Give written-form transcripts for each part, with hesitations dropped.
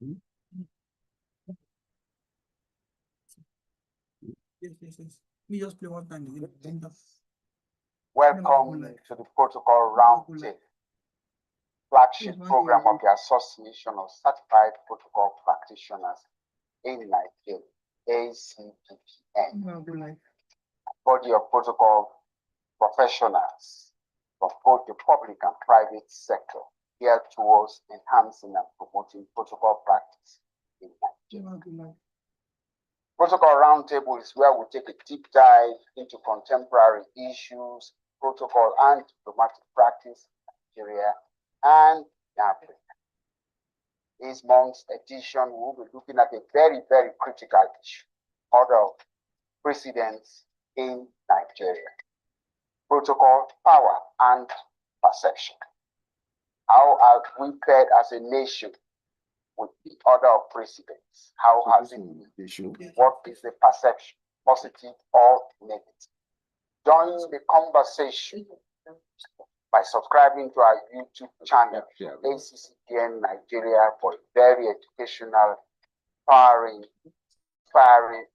Yes. We just play one time. Welcome to the Protocol Roundtable, flagship program of the Association of Certified Protocol Practitioners in Nigeria, ACPPN, body of protocol professionals from both the public and private sector geared towards enhancing and promoting protocol practice in Nigeria. Protocol Roundtable is where we take a deep dive into contemporary issues, protocol and diplomatic practice in Nigeria and in Africa. This month's edition, we will be looking at a very, very critical issue, order of precedence in Nigeria. Protocol, power, and perception. How have we fared as a nation with the order of precedence? How has it been? What is the perception, positive or negative? Join the conversation by subscribing to our YouTube channel, ACPPN Nigeria, for very educational, inspiring,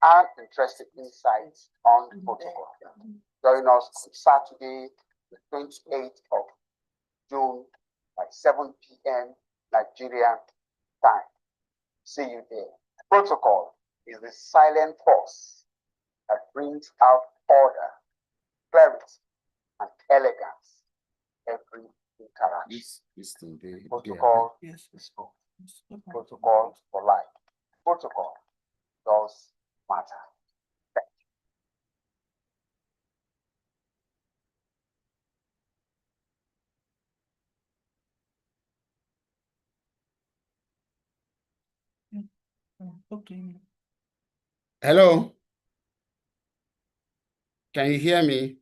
and interesting insights on protocol. Join us on Saturday, the 28th of June by 7 p.m. Nigerian time. See you there. Protocol is the silent force that brings out order, clarity, and elegance every interaction. Protocol is protocol for life. Protocol does matter. Okay. Hello. Can you hear me?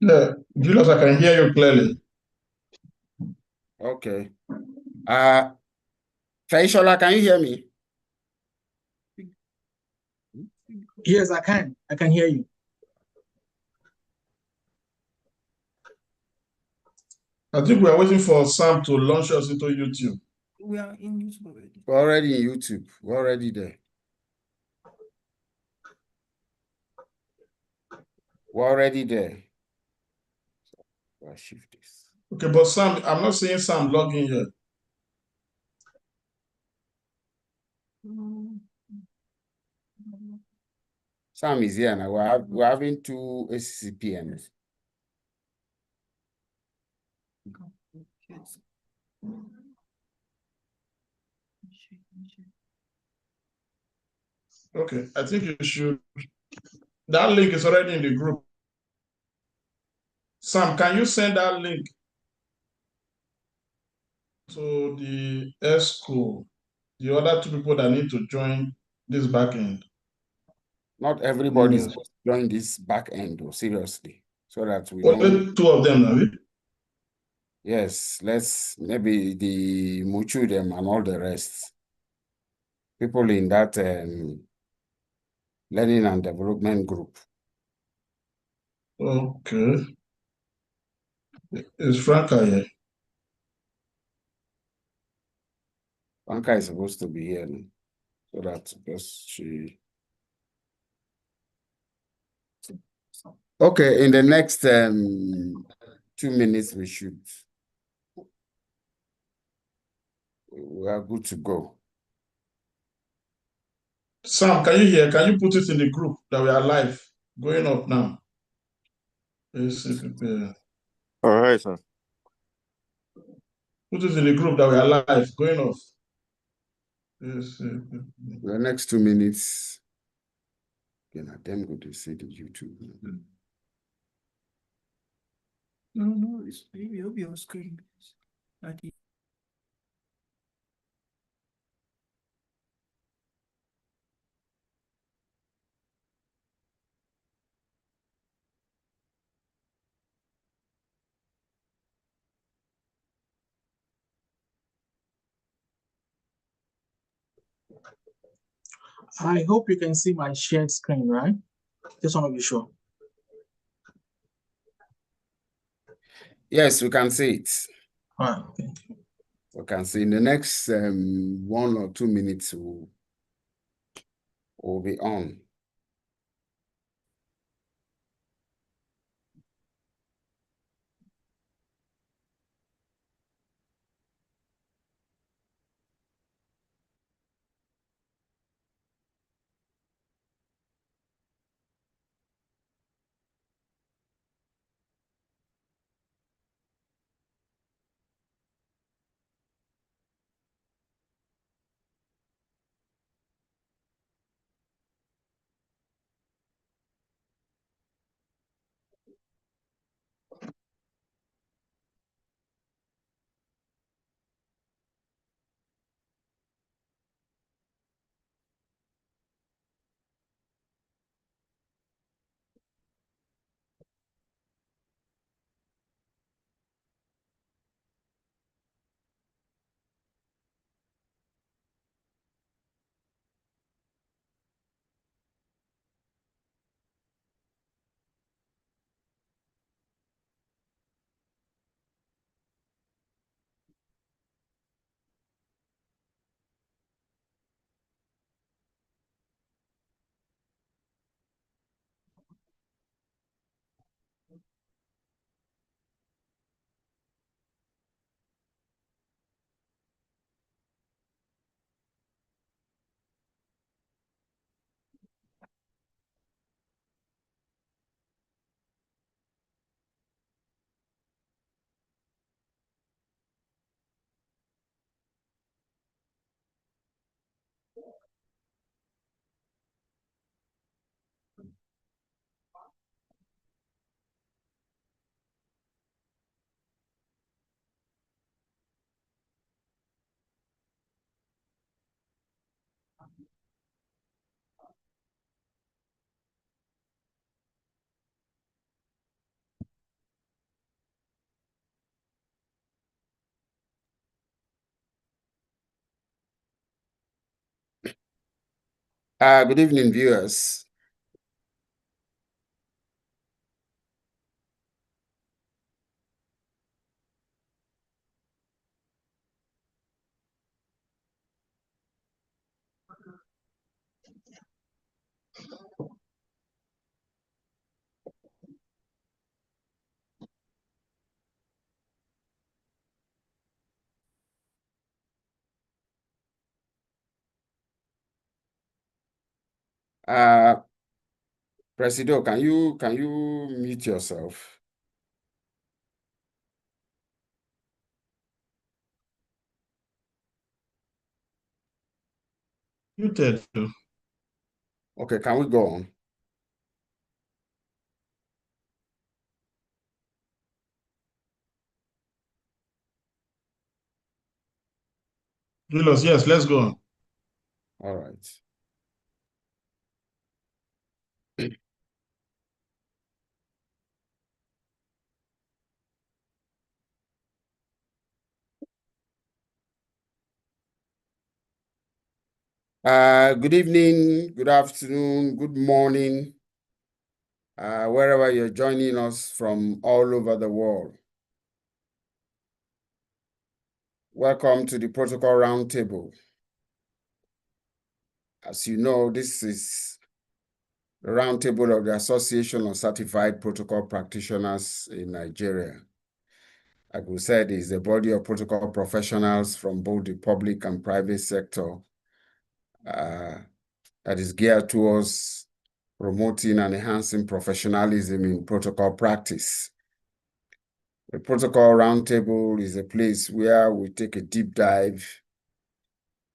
Yeah, Julius, I can hear you clearly. Okay. Faishola, can you hear me? Yes, I can. I can hear you. I think we are waiting for Sam to launch us into YouTube. We are in YouTube already. We're already in YouTube. We're already there. We're already there. So I'll shift this. Okay, but Sam, I'm not seeing Sam logging yet. Sam is here now. We're having two ACPPNs. Okay, I think you should. That link is already in the group. Sam, can you send that link to the ESCO, the other two people that need to join this backend? Not everybody's joined this back end, though, seriously. So that we Only don't. two of them, have you? Yes, let's maybe the Muchu them and all the rest. People in that learning and development group. Okay. Is Franca here? Franca is supposed to be here, no? So that because she. Okay, in the next 2 minutes we are good to go. Sam, can you hear? Can you put it in the group that we are live going up now? ACPPN. All right, sir. Put it in the group that we are live going off. The next 2 minutes, them go to see the YouTube. No, it's maybe it'll be on screen. I hope you can see my shared screen, right? Just want to be sure. Yes, we can see it. All right, thank you. We can see in the next 1 or 2 minutes, we'll be on. Good evening, viewers. Presido, can you mute yourself? Muted. Okay, can we go on? Julius, yes, let's go on. All right. Good evening, good afternoon, good morning, wherever you're joining us from all over the world. Welcome to the Protocol Roundtable. As you know, this is the Roundtable of the Association of Certified Protocol Practitioners in Nigeria. Like we said, is a body of protocol professionals from both the public and private sector that is geared towards promoting and enhancing professionalism in protocol practice. The Protocol Roundtable is a place where we take a deep dive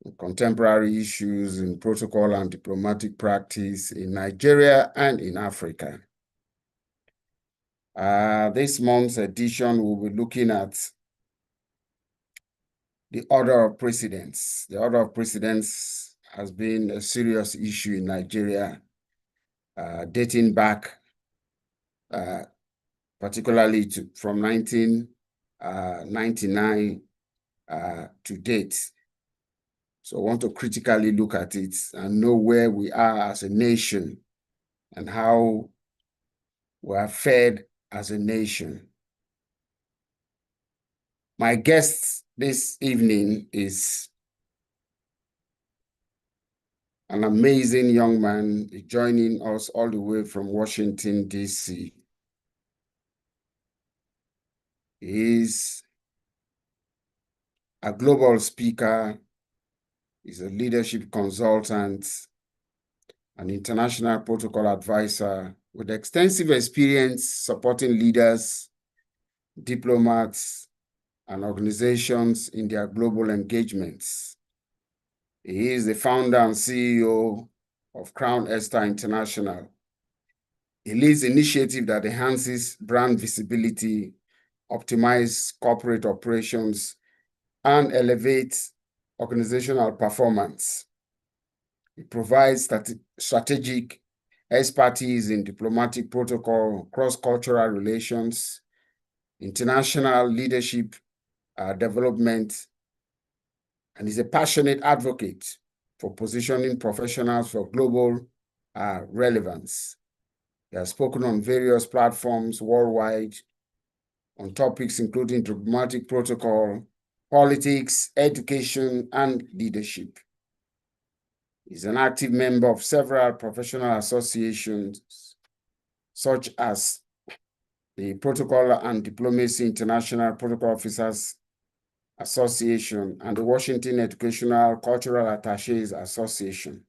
on contemporary issues in protocol and diplomatic practice in Nigeria and in Africa. This month's edition, we'll be looking at the order of precedence. The order of precedence has been a serious issue in Nigeria, dating back particularly from 1999 to date. So I want to critically look at it and know where we are as a nation and how we are fared as a nation. My guests this evening is an amazing young man joining us all the way from Washington, D.C. He is a global speaker, he's a leadership consultant, an international protocol advisor with extensive experience supporting leaders, diplomats, and organizations in their global engagements. He is the founder and CEO of Crown Esther International. He leads initiative that enhances brand visibility, optimizes corporate operations, and elevates organizational performance. He provides strategic expertise in diplomatic protocol, cross-cultural relations, international leadership development, and is a passionate advocate for positioning professionals for global relevance. He has spoken on various platforms worldwide on topics including diplomatic protocol, politics, education, and leadership. He's an active member of several professional associations, such as the Protocol and Diplomacy International Protocol Officers Association and the Washington Educational Cultural Attaches Association,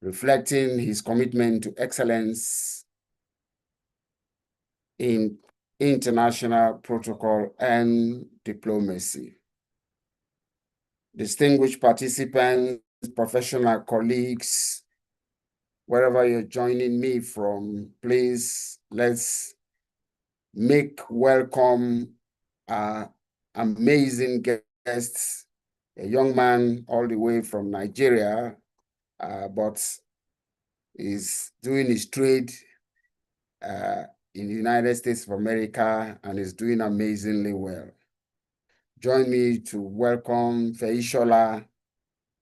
reflecting his commitment to excellence in international protocol and diplomacy. Distinguished participants, professional colleagues, wherever you're joining me from, please let's make welcome amazing guests, a young man all the way from Nigeria, but is doing his trade in the United States of America and is doing amazingly well. Join me to welcome Feishola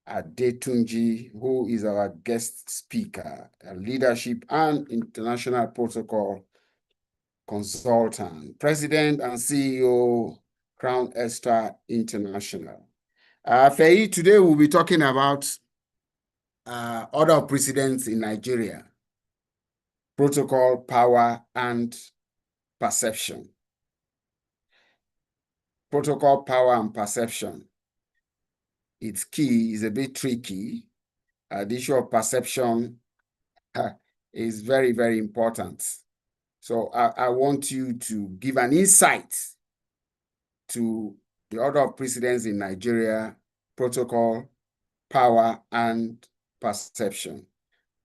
Adetunji, who is our guest speaker, a leadership and international protocol consultant, president and CEO, Crown Esther International. Fei, today we'll be talking about order of precedence in Nigeria, protocol, power, and perception. Protocol, power, and perception. It's key, is a bit tricky. The issue of perception is very, very important. So I want you to give an insight to the order of precedence in Nigeria, protocol, power, and perception.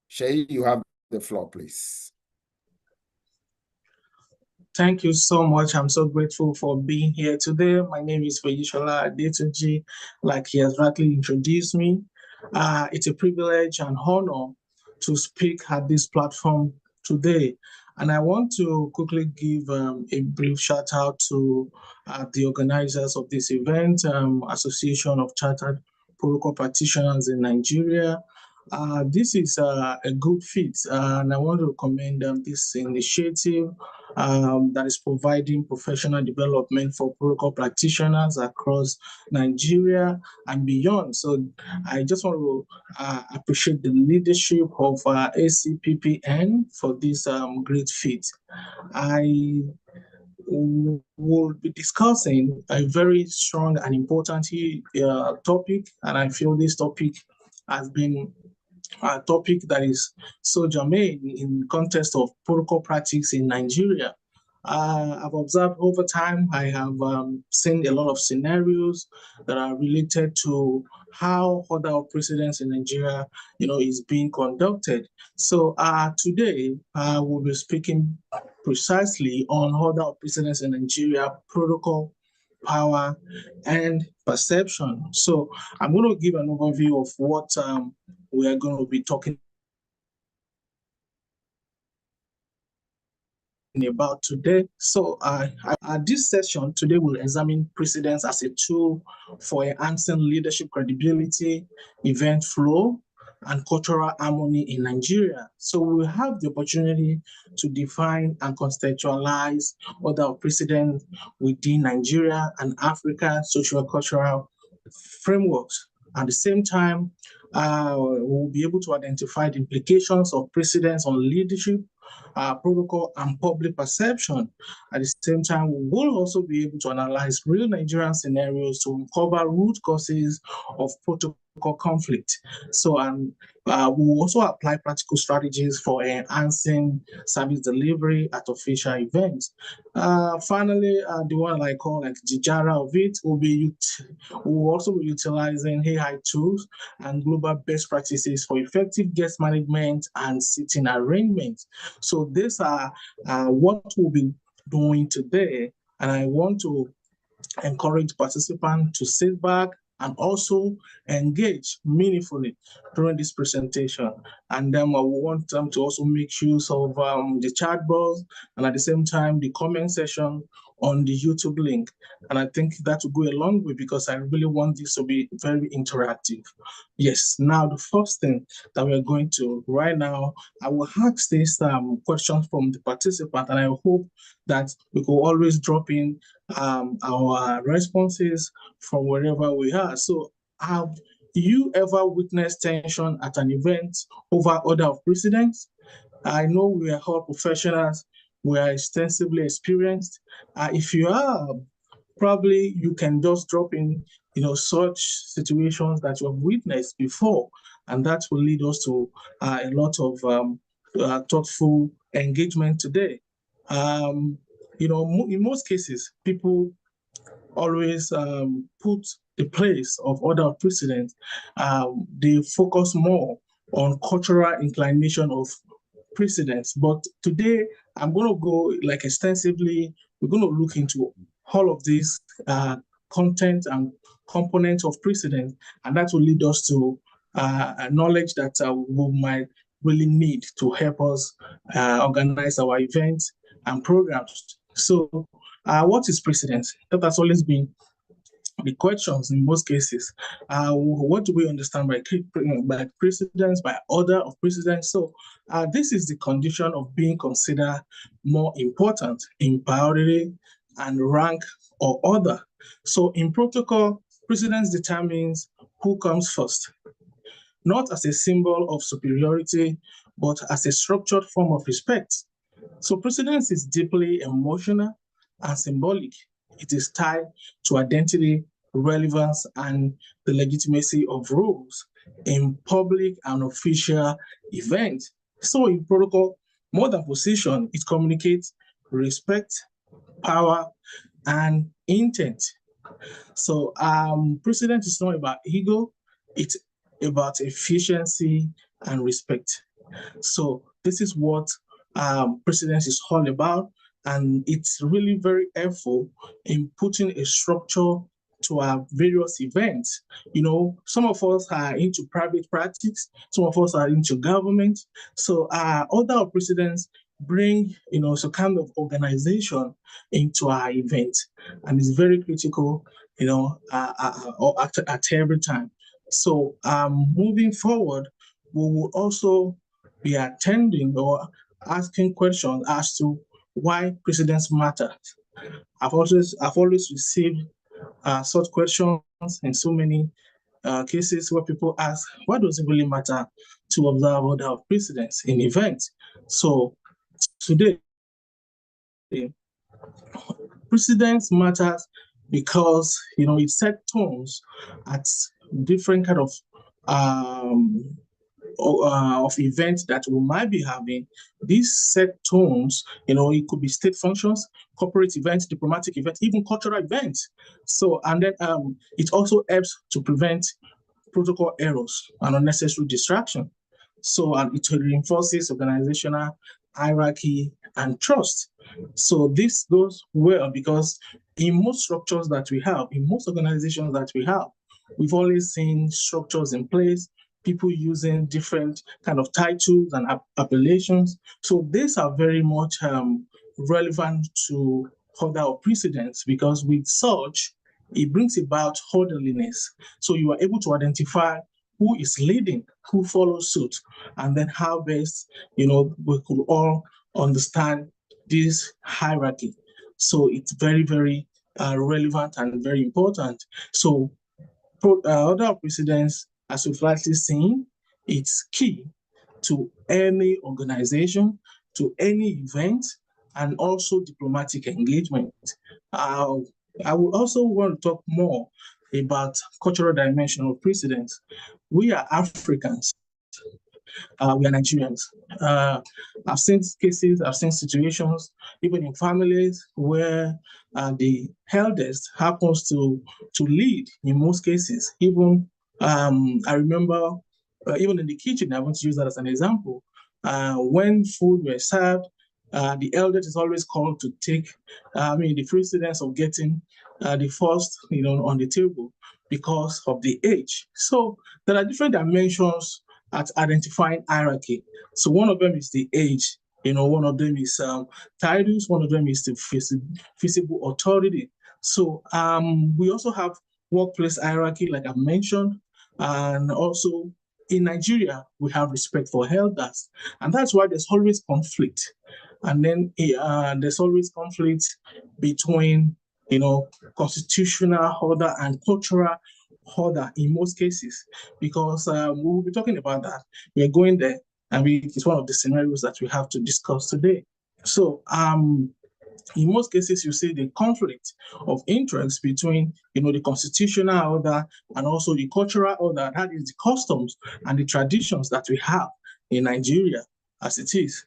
Shay, you have the floor, please. Thank you so much. I'm so grateful for being here today. My name is Feishola Adetunji, like he has rightly introduced me. It's a privilege and honor to speak at this platform today. And I want to quickly give a brief shout out to the organizers of this event, Association of Chartered Protocol Practitioners in Nigeria. This is a good fit, and I want to commend this initiative that is providing professional development for protocol practitioners across Nigeria and beyond. So I just want to appreciate the leadership of ACPPN for this great fit. I will be discussing a very strong and important topic, and I feel this topic has been a topic that is so germane in context of protocol practice in Nigeria. I've observed over time, I have seen a lot of scenarios that are related to how order of precedence in Nigeria, is being conducted. So today, we'll be speaking precisely on order of precedence in Nigeria, protocol, power, and perception. So I'm going to give an overview of what we are going to be talking about today. So this session today will examine precedence as a tool for enhancing leadership credibility, event flow, and cultural harmony in Nigeria. So we have the opportunity to define and contextualize order of precedence within Nigeria and African socio-cultural frameworks. At the same time, we'll be able to identify the implications of precedence on leadership, protocol, and public perception. At the same time, we will also be able to analyze real Nigerian scenarios to uncover root causes of protocol conflict. So, we will also apply practical strategies for enhancing service delivery at official events. Finally, the one I call like the Jara of it will also be utilizing AI tools and global best practices for effective guest management and seating arrangements. So these are what we'll be doing today, and I want to encourage participants to sit back and also engage meaningfully during this presentation. And then I want them to also make use of the chat box and at the same time the comment section on the YouTube link. And I think that will go a long way because I really want this to be very interactive. Yes, now the first thing that we're going to right now, I will ask this questions from the participant, and I hope that we could always drop in our responses from wherever we are. So have you ever witnessed tension at an event over order of precedence? I know we are all professionals, we are extensively experienced. If you are, probably you can just drop in, such situations that you have witnessed before, and that will lead us to a lot of thoughtful engagement today. In most cases, people always put the place of order of precedence. They focus more on cultural inclination of precedence. But today, I'm going to go like extensively. We're going to look into all of these content and components of precedence, and that will lead us to knowledge that we might really need to help us organize our events and programs. So, what is precedence? That has always been the questions in most cases. What do we understand by precedence, by order of precedence? So this is the condition of being considered more important in priority and rank or order. So in protocol, precedence determines who comes first, not as a symbol of superiority, but as a structured form of respect. So precedence is deeply emotional and symbolic. It is tied to identity, relevance, and the legitimacy of rules in public and official events. So in protocol, more than position, it communicates respect, power, and intent. So precedence is not about ego, it's about efficiency and respect. So this is what precedence is all about, and it's really very helpful in putting a structure to our various events. Some of us are into private practice, some of us are into government. So order of precedence bring some kind of organization into our event, and it's very critical at every time. So moving forward, we will also be attending or asking questions as to why precedence matters. I've always received such questions in so many cases where people ask, why does it really matter to observe order of precedence in events? So today, precedence matters because it set tones at different kind of events that we might be having. These set tones, it could be state functions, corporate events, diplomatic events, even cultural events. So, and then it also helps to prevent protocol errors and unnecessary distraction. So, and it reinforces organizational hierarchy and trust. So this goes well because in most structures that we have, in most organizations that we have, we've always seen structures in place, people using different kind of titles and appellations. So these are very much relevant to order of precedence because with such, it brings about orderliness. So you are able to identify who is leading, who follows suit, and then how best, we could all understand this hierarchy. So it's very, very relevant and very important. So order of precedence, as we've rightly seen, it's key to any organization, to any event, and also diplomatic engagement. I would also want to talk more about cultural dimension of precedence. We are Africans. We are Nigerians. I've seen cases, I've seen situations, even in families where the eldest happens to lead in most cases. Even I remember, even in the kitchen, I want to use that as an example. When food were served, the eldest is always called to take, the precedence of getting the first, on the table because of the age. So there are different dimensions at identifying hierarchy. So one of them is the age, one of them is titles, one of them is the visible authority. So we also have workplace hierarchy, like I mentioned, and also in Nigeria, we have respect for elders, and that's why there's always conflict. And then there's always conflict between, constitutional order and cultural order in most cases, because we will be talking about that. We are going there, and it's one of the scenarios that we have to discuss today. So in most cases, you see the conflict of interest between, the constitutional order and also the cultural order, that is the customs and the traditions that we have in Nigeria as it is.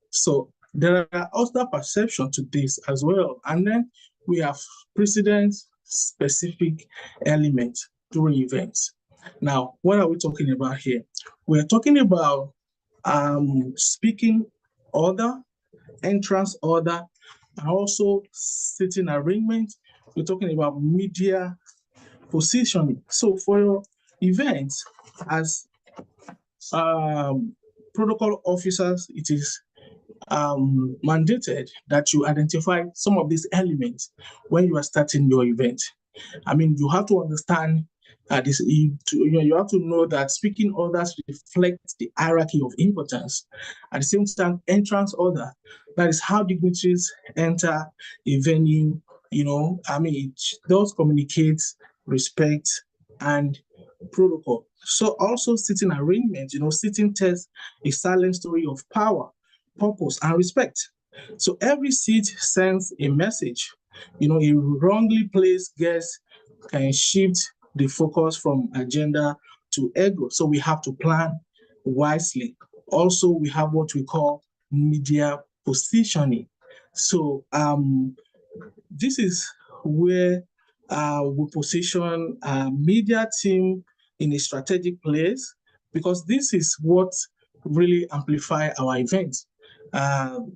So there are also perceptions to this as well. And then we have precedent-specific elements during events. Now, what are we talking about here? We're talking about speaking order, entrance order, and also sitting arrangement. We're talking about media positioning. So for your events, as protocol officers, it is mandated that you identify some of these elements when you are starting your event. You have to understand this. You have to know that speaking orders reflect the hierarchy of importance. At the same time, entrance order, that is how dignitaries enter a venue. It does communicate respect and protocol. So also sitting arrangement, sitting tells a silent story of power, purpose, and respect. So every seat sends a message. A wrongly placed guest can shift the focus from agenda to ego. So we have to plan wisely. Also, we have what we call media positioning. So this is where we position a media team in a strategic place, because this is what really amplify our events.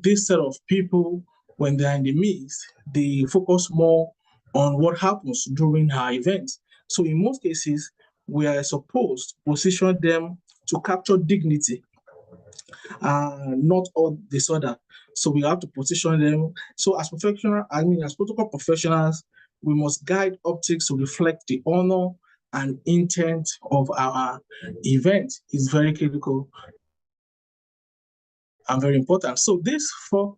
This set of people, when they're in the midst, they focus more on what happens during our events. So in most cases, we are supposed to position them to capture dignity, not all disorder. So we have to position them. So as protocol professionals, we must guide optics to reflect the honor and intent of our event. Is very critical and very important. So these four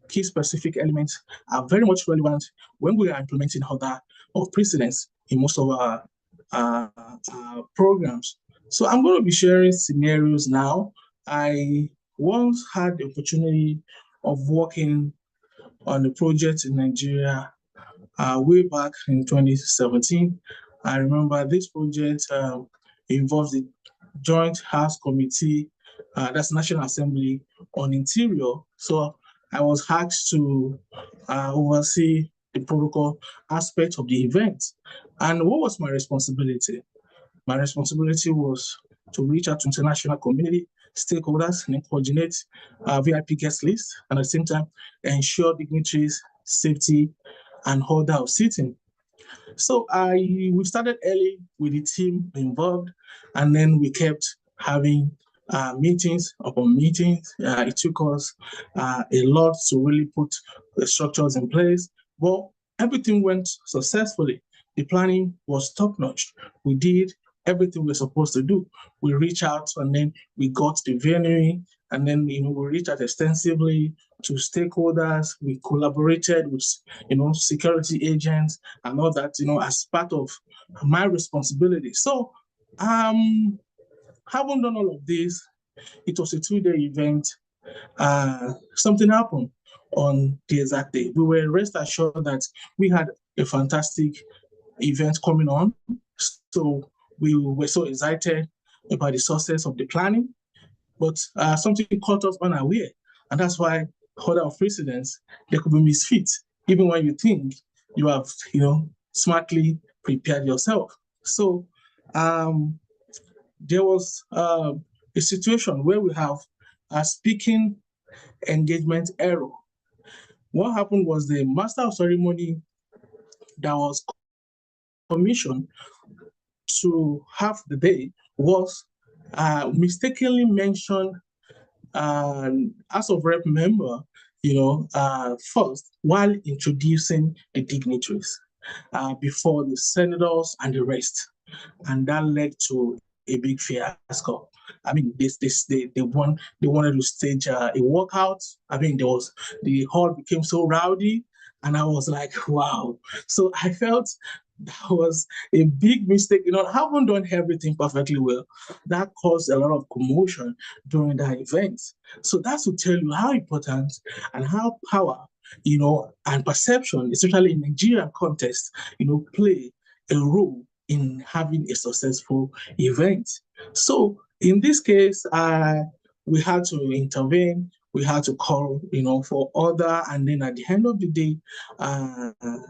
key specific elements are very much relevant when we are implementing order of precedence in most of our programs. So I'm going to be sharing scenarios now. I once had the opportunity of working on a project in Nigeria way back in 2017. I remember this project involves the Joint House Committee, that's National Assembly, on Interior. So I was asked to oversee the protocol aspect of the event. And what was my responsibility? My responsibility was to reach out to international community stakeholders and coordinate VIP guest list, and at the same time ensure dignitaries' safety and order of sitting. So we started early with the team involved, and then we kept having meetings upon meetings. It took us a lot to really put the structures in place, but everything went successfully. The planning was top-notch. We did everything we're supposed to do. We reach out and then we got the venue, and then we reach out extensively to stakeholders. We collaborated with security agents and all that, as part of my responsibility. So having done all of this, it was a 2-day event. Something happened on the exact day. We were rest assured that we had a fantastic event coming on. So we were so excited about the success of the planning, but something caught us unaware. And that's why order of precedence, there could be misfit, even when you think you have, smartly prepared yourself. So there was a situation where we have a speaking engagement error. What happened was the master of ceremony that was commissioned to have the day was mistakenly mentioned House of Rep member, first while introducing the dignitaries before the senators and the rest, and that led to a big fiasco. I mean, they wanted to stage a walkout. I mean, the hall became so rowdy, and I was like, wow. So I felt that was a big mistake. I haven't done everything perfectly well. That caused a lot of commotion during that event. So that's to tell you how important and how power, and perception, especially in Nigerian context, play a role in having a successful event. So in this case, we had to intervene. We had to call, for order, and then at the end of the day,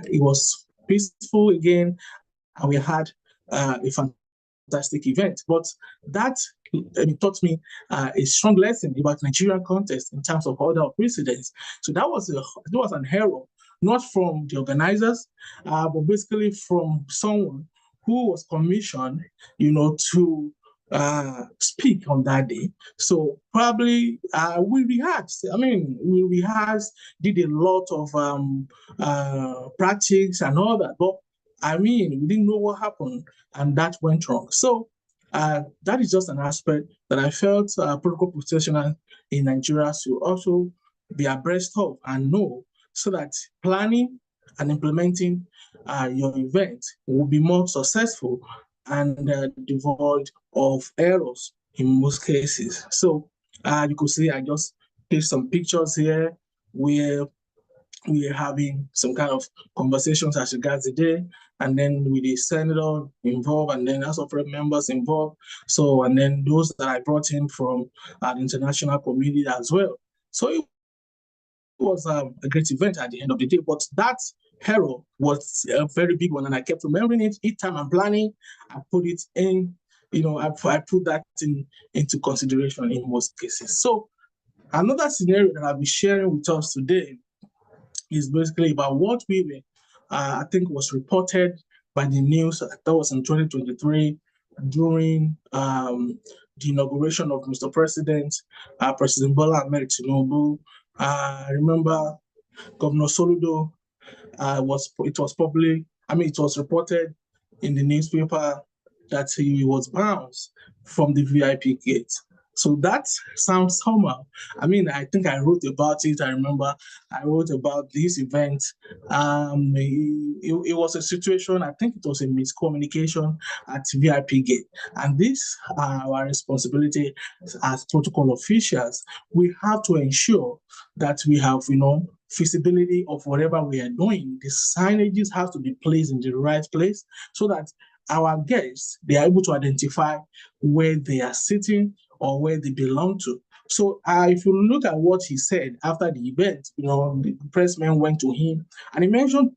it was peaceful again, and we had a fantastic event. But that taught me a strong lesson about Nigerian context in terms of order of precedence. So that was an error, not from the organizers, but basically from someone who was commissioned, to speak on that day. So probably we rehearsed. I mean, we rehearsed, did a lot of practice and all that. But I mean, we didn't know what happened, and that went wrong. So that is just an aspect that I felt protocol professionals in Nigeria should also be abreast of and know, so that planning and implementing your event will be more successful and devoid of errors in most cases. So you could see I just placed some pictures here where we are having some kind of conversations as regards the day, and then with the senator involved, and then House of Rep members involved. So, and then those that I brought in from the international community as well. So it was a great event at the end of the day, but that error was a very big one, and I kept remembering it each time I'm planning. I put it in, I put that into consideration in most cases. So another scenario that I'll be sharing with us today is basically about what we were, I think was reported by the news that was in 2023 during the inauguration of Mr. President, President Bola Ahmed Tinubu. I remember Governor Soludo it was reported in the newspaper that he was bounced from the VIP gate. So that sounds somehow. I mean, I think I wrote about it. I remember I wrote about this event. It was a situation, I think it was a miscommunication at VIP gate. And this our responsibility as protocol officials. We have to ensure that we have, feasibility of whatever we are doing. The signages have to be placed in the right place so that our guests, they are able to identify where they are sitting or where they belong to. So if you look at what he said after the event, the pressman went to him and he mentioned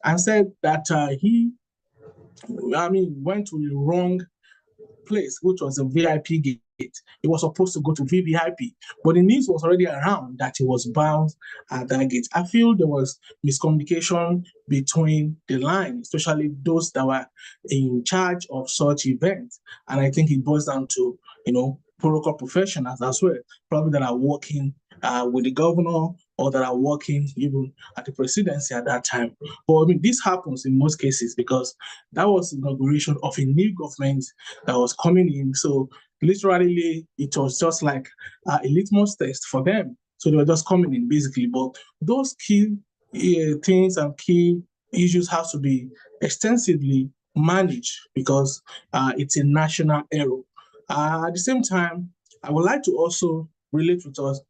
and said that he went to the wrong place, which was a VIP gate. He was supposed to go to VVIP, but the news was already around that he was bound at that gate. I feel there was miscommunication between the line, especially those that were in charge of such events. And I think it boils down to, protocol professionals as well, probably that are working with the governor or that are working even at the presidency at that time. But I mean, this happens in most cases because that was the inauguration of a new government that was coming in. So literally, it was just like a litmus test for them. So they were just coming in basically. But those key things and key issues have to be extensively managed because it's a national error. At the same time, I would like to also relate with us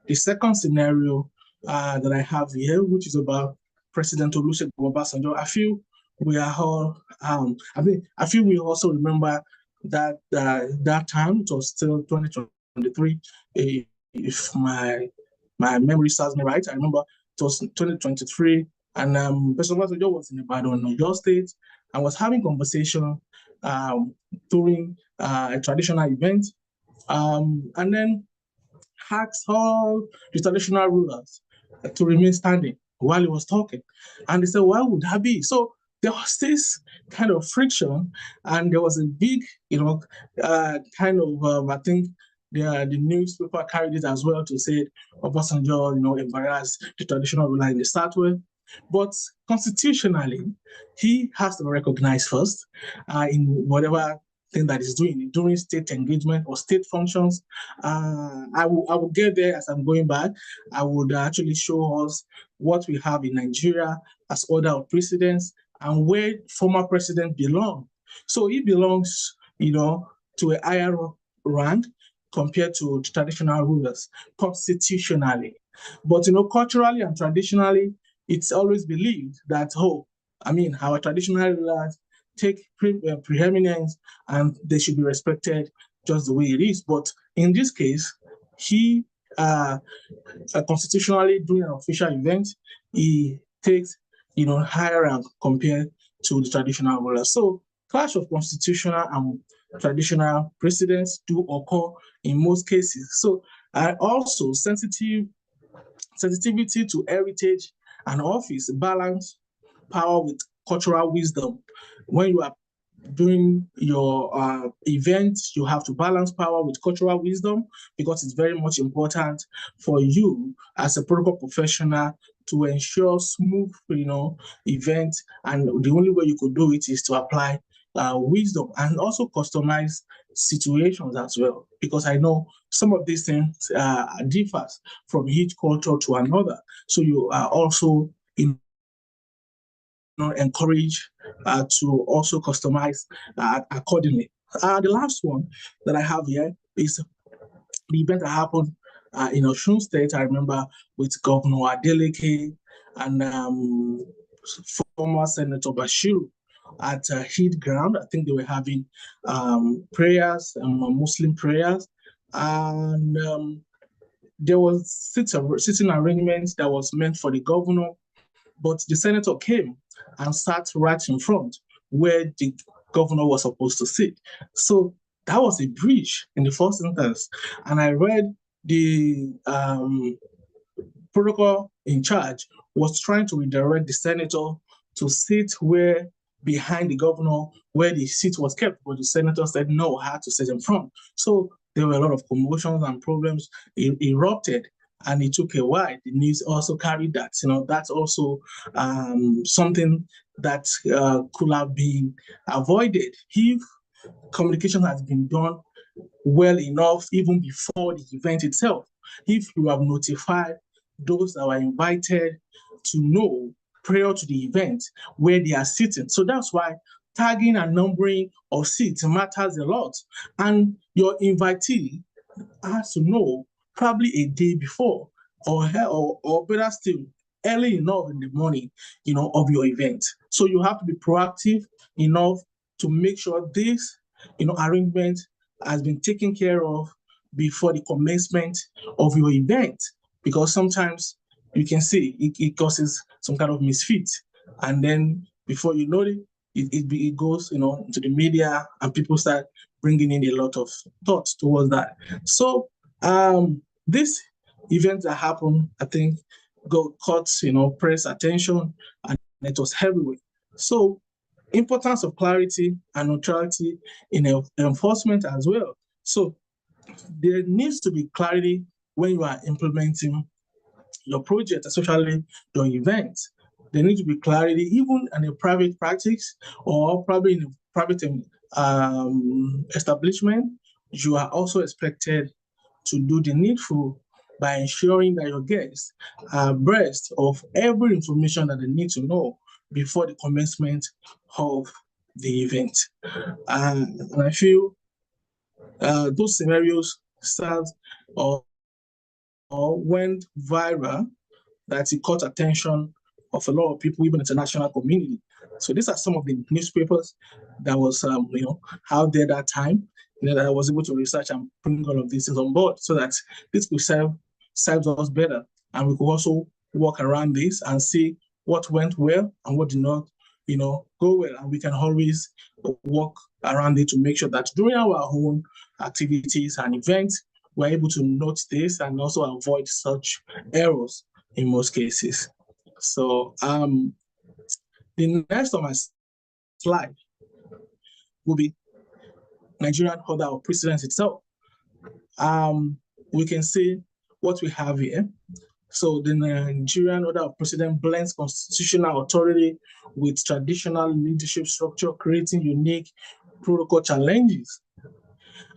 the second scenario that I have here, which is about President Olusegun Obasanjo. I feel we are all, I feel we also remember that that time, it was still 2023. If my memory serves me right, I remember it was 2023, and President Obasanjo was in Ibadan, Oyo State, and was having conversation during a traditional event, and then asked all the traditional rulers to remain standing while he was talking. And they said, why would that be? So there was this kind of friction, and there was a big, kind of, I think the newspaper carried it as well to say Obasanjo, embarrassed the traditional ruler in the start with. But constitutionally, he has to recognize first in whatever thing that he's doing during state engagement or state functions. I will get there as I'm going back. I would actually show us what we have in Nigeria as order of precedence and where former president belong. So he belongs, to a higher rank compared to traditional rulers constitutionally. But culturally and traditionally, it's always believed that our traditional rulers take preeminence and they should be respected just the way it is. But in this case, he constitutionally during an official event, he takes higher rank compared to the traditional rulers. So clash of constitutional and traditional precedents do occur in most cases. So also sensitivity to heritage and office balance power with cultural wisdom. When you are doing your event, you have to balance power with cultural wisdom because it's very much important for you as a protocol professional to ensure smooth, event. And the only way you could do it is to apply wisdom and also customize situations as well. Because I know some of these things differs from each culture to another. So you are also encourage to also customize accordingly. The last one that I have here is the event that happened in Osun State. I remember with Governor Adeleke and former Senator Bashir at Heat Ground. I think they were having prayers, Muslim prayers, and there was sitting arrangement that was meant for the governor, but the senator came and sat right in front where the governor was supposed to sit. So that was a breach in the first instance. And I read the protocol in charge was trying to redirect the senator to sit where behind the governor, where the seat was kept, but the senator said no, I had to sit in front. So there were a lot of commotions and problems erupted, and it took a while. The news also carried that. That's also something that could have been avoided if communication has been done well enough even before the event itself. If you have notified those that were invited to know prior to the event where they are sitting. So that's why tagging and numbering of seats matters a lot. And your invitee has to know probably a day before or better still, early enough in the morning, of your event. So you have to be proactive enough to make sure this, arrangement has been taken care of before the commencement of your event. Because sometimes you can see it causes some kind of misfit. And then before you know it, it goes, to the media and people start bringing in a lot of thoughts towards that. So this event that happened, I think, caught, press attention, and it was heavyweight. So importance of clarity and neutrality in enforcement as well. So there needs to be clarity when you are implementing your project, especially your event. There needs to be clarity, even in a private practice or probably in a private establishment. You are also expected to do the needful by ensuring that your guests are abreast of every information that they need to know before the commencement of the event. And I feel those scenarios served or went viral, that it caught attention of a lot of people, even international community. So these are some of the newspapers that was out there that time, that I was able to research and bring all of these things on board so that this could serve us better, and we could also walk around this and see what went well and what did not go well, and we can always walk around it to make sure that during our own activities and events we're able to note this and also avoid such errors in most cases. So the next on my slide will be Nigerian order of precedence itself. We can see what we have here. So the Nigerian order of precedence blends constitutional authority with traditional leadership structure, creating unique protocol challenges.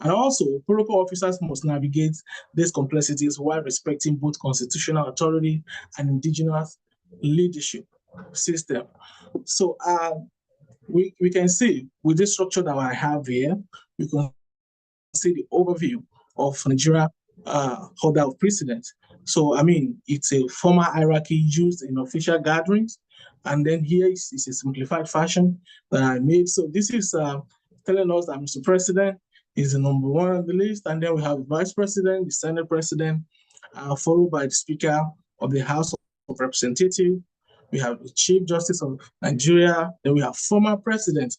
And also, protocol officers must navigate these complexities while respecting both constitutional authority and indigenous leadership system. So we can see with this structure that I have here, we can see the overview of Nigeria order of precedence. So, I mean, it's a formal hierarchy used in official gatherings. And then here is a simplified fashion that I made. So this is telling us that Mr. President is the number one on the list. And then we have the Vice President, the Senate President, followed by the Speaker of the House of Representatives. We have the Chief Justice of Nigeria. Then we have former presidents.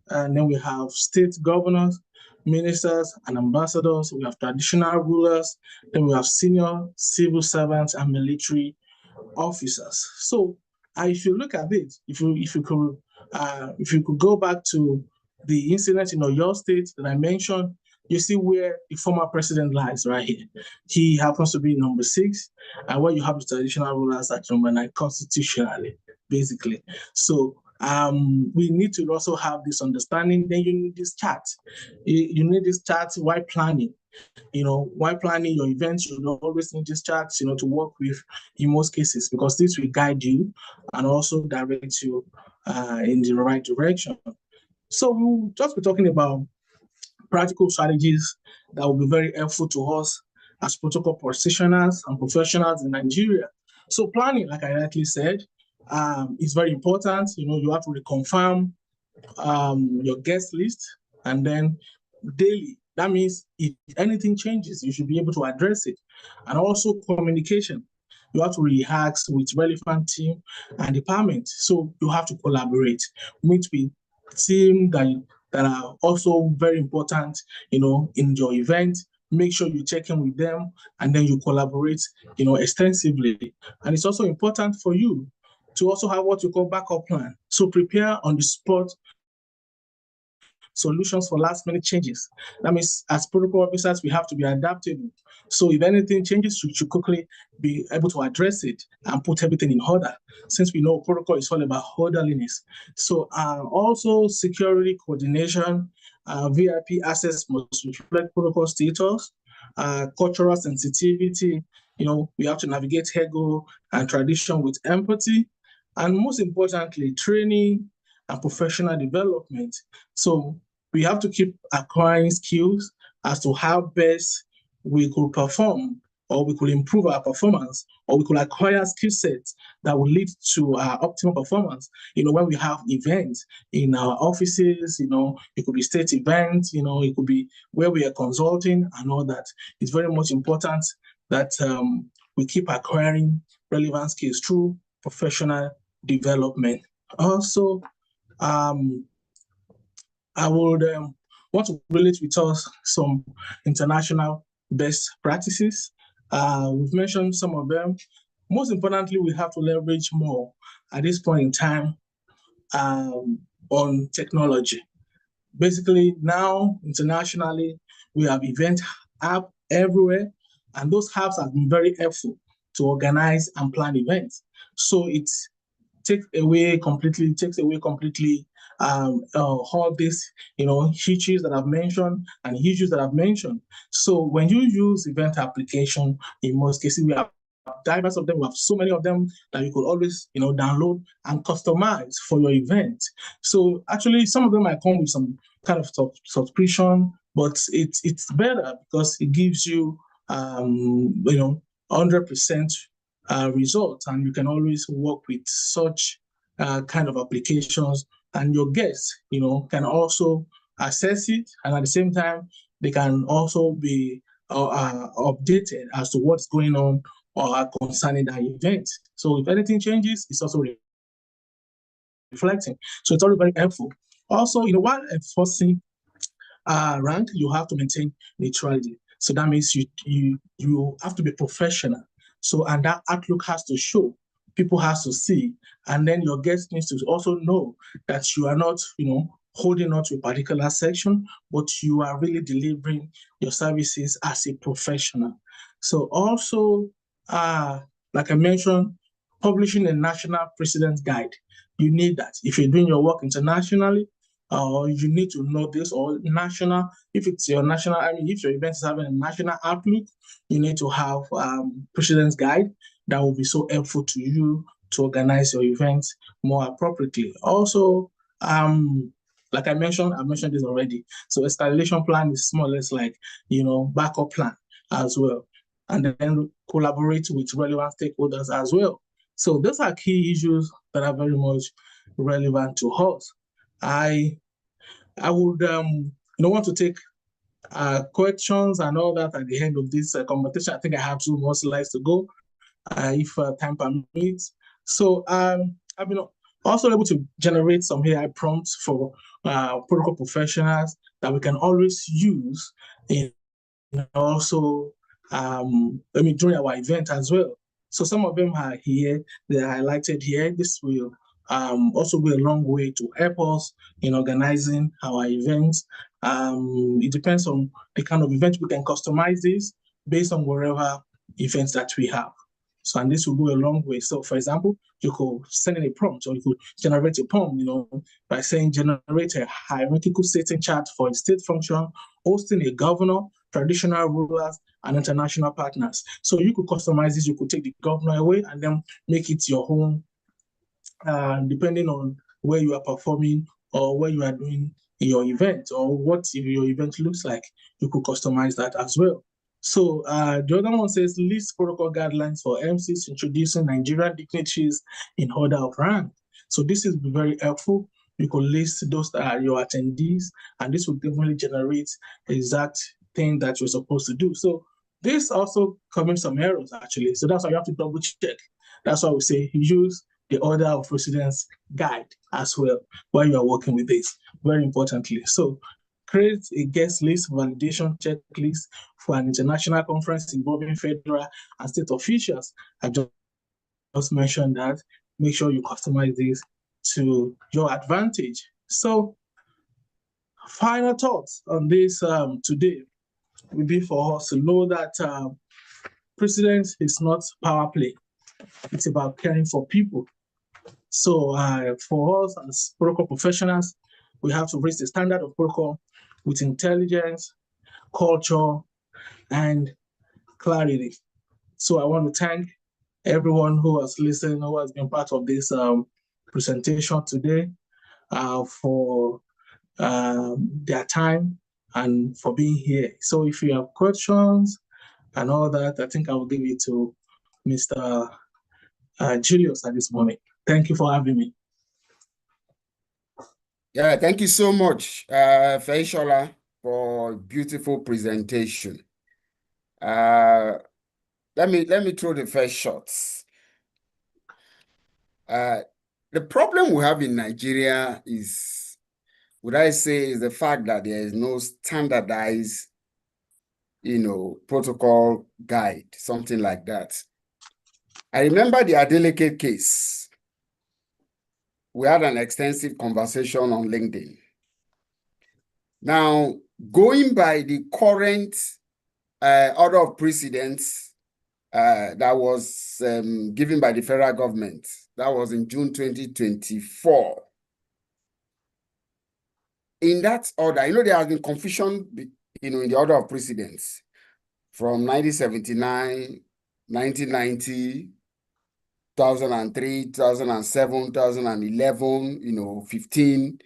And then we have state governors, ministers, and ambassadors. We have traditional rulers. Then we have senior civil servants and military officers. So if you look at it, if you could go back to the incident in Oyo State that I mentioned, you see where the former president lies right here. He happens to be number 6, and where you have the traditional rulers at number 9 constitutionally, basically. So we need to also have this understanding. Then you need this chart. You need this chart while planning. While planning your events, you always need these charts, to work with in most cases, because this will guide you and also direct you in the right direction. So we'll just be talking about practical strategies that will be very helpful to us as protocol practitioners and professionals in Nigeria. So planning, like I rightly said, is very important. You have to reconfirm your guest list, and then daily. That means if anything changes, you should be able to address it. And also communication. You have to react with relevant team and department. So you have to collaborate. Meet with team that are also very important, in your event. Make sure you check in with them, and then you collaborate, extensively. And it's also important for you to also have what you call backup plan. So prepare on the spot solutions for last minute changes. That means as protocol officers, we have to be adaptable. So if anything changes, you should quickly be able to address it and put everything in order, since we know protocol is all about orderliness. So also security coordination, VIP access must reflect protocol status, cultural sensitivity. We have to navigate ego and tradition with empathy. And most importantly, training and professional development. So we have to keep acquiring skills as to how best we could perform, or we could improve our performance, or we could acquire skill sets that will lead to our optimal performance. When we have events in our offices, it could be state events, it could be where we are consulting and all that. It's very much important that we keep acquiring relevant skills through professional development. Also, I would want to relate with us some international best practices. We've mentioned some of them. Most importantly, we have to leverage more at this point in time on technology. Basically, now internationally, we have event apps everywhere, and those apps have been very helpful to organize and plan events. So it takes away completely all these, hitches that I've mentioned and issues that I've mentioned. So when you use event application, in most cases, we have diverse of them. We have so many of them that you could always, download and customize for your event. So actually, some of them might come with some kind of subscription, but it's better because it gives you, 100% results, and you can always work with such kind of applications, and your guests, can also access it, and at the same time, they can also be updated as to what's going on concerning that event. So if anything changes, it's also reflecting. So it's already very helpful. Also, while enforcing rank, you have to maintain neutrality. So that means you have to be professional. So, and that outlook has to show, people has to see, and then your guest needs to also know that you are not, holding on to a particular section, but you are really delivering your services as a professional. So also, like I mentioned, publishing a national precedence guide. You need that. If you're doing your work internationally, you need to know this, or national, if it's your national, if your event is having a national outlook, you need to have precedence guide that will be so helpful to you to organize your events more appropriately. Also, like I've mentioned this already. So escalation plan is more or less like, backup plan as well. And then collaborate with relevant stakeholders as well. So those are key issues that are very much relevant to us. I would want to take questions and all that at the end of this conversation. I think I have 2 more slides to go, if time permits. So I've been also able to generate some AI prompts for protocol professionals that we can always use in also during our event as well. So some of them are here, they're highlighted here. This will also go a long way to help us in organizing our events. It depends on the kind of event. We can customize this based on whatever events that we have. So, and this will go a long way. So, for example, you could send in a prompt, or you could generate a poem, by saying generate a hierarchical setting chart for a state function, hosting a governor, traditional rulers, and international partners. So you could customize this. You could take the governor away and then make it your own, depending on where you are performing or where you are doing your event, or what your event looks like. You could customize that as well. So the other one says list protocol guidelines for MCs introducing Nigerian dignitaries in order of rank. So this is very helpful. You could list those that are your attendees, and this will definitely generate the exact thing that you're supposed to do. So this also commits some errors, actually. So that's why you have to double check. That's why we say use the order of precedence guide as well while you are working with this, very importantly. So create a guest list validation checklist for an international conference involving federal and state officials. I just mentioned that. Make sure you customize this to your advantage. So final thoughts on this today will be for us to know that precedence is not power play. It's about caring for people. So for us as protocol professionals, we have to raise the standard of protocol with intelligence, culture, and clarity. So I want to thank everyone who has listened, who has been part of this presentation today, for their time and for being here. So if you have questions and all that, I think I will give it to Mr. Julius at this moment. Thank you for having me. Yeah, thank you so much, Feishola, for beautiful presentation. Let me throw the first shots. The problem we have in Nigeria is, would I say, is the fact that there is no standardized, protocol guide, something like that. I remember the Adeleke case. We had an extensive conversation on LinkedIn. Now, going by the current order of precedence that was given by the federal government. That was in June 2024. In that order, there has been confusion, in the order of precedence from 1979, 1990, 2003, 2007, 2011, 15,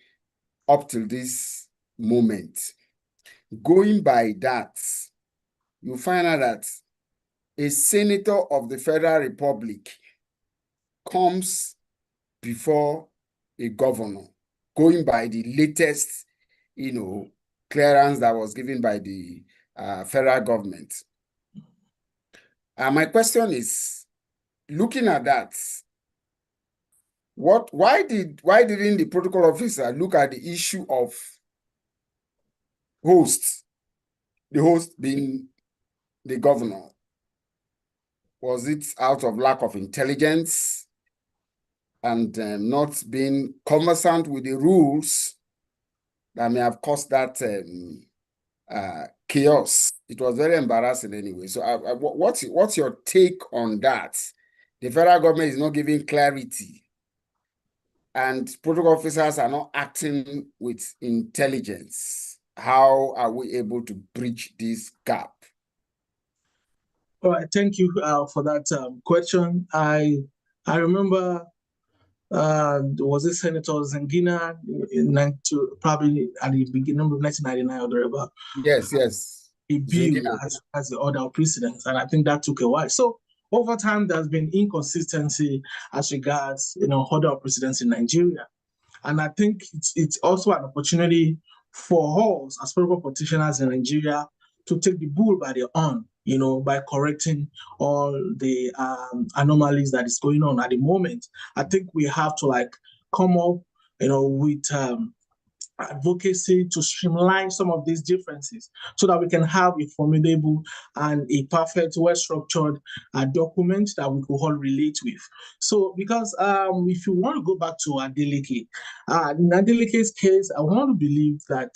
up till this moment. Going by that, you find out that a senator of the Federal Republic comes before a governor, going by the latest, clearance that was given by the federal government. My question is, looking at that, why didn't the protocol officer look at the issue of hosts, the host being the governor? Was it out of lack of intelligence and not being conversant with the rules that may have caused that chaos? It was very embarrassing anyway. So what's your take on that? The federal government is not giving clarity, and protocol officers are not acting with intelligence. How are we able to bridge this gap? All right, thank you for that question. I remember was it Senator Zengina probably at the beginning of 1999 or whatever. Yes. A bill as the order of precedence, and I think that took a while. So over time, there's been inconsistency as regards order of precedence in Nigeria, and I think it's also an opportunity for us as political practitioners in Nigeria to take the bull by the horn, by correcting all the anomalies that is going on at the moment. I think we have to come up, with advocacy to streamline some of these differences so that we can have a formidable and a perfect, well-structured document that we could all relate with. So, because if you want to go back to Adeleke, in Adeleke's case, I want to believe that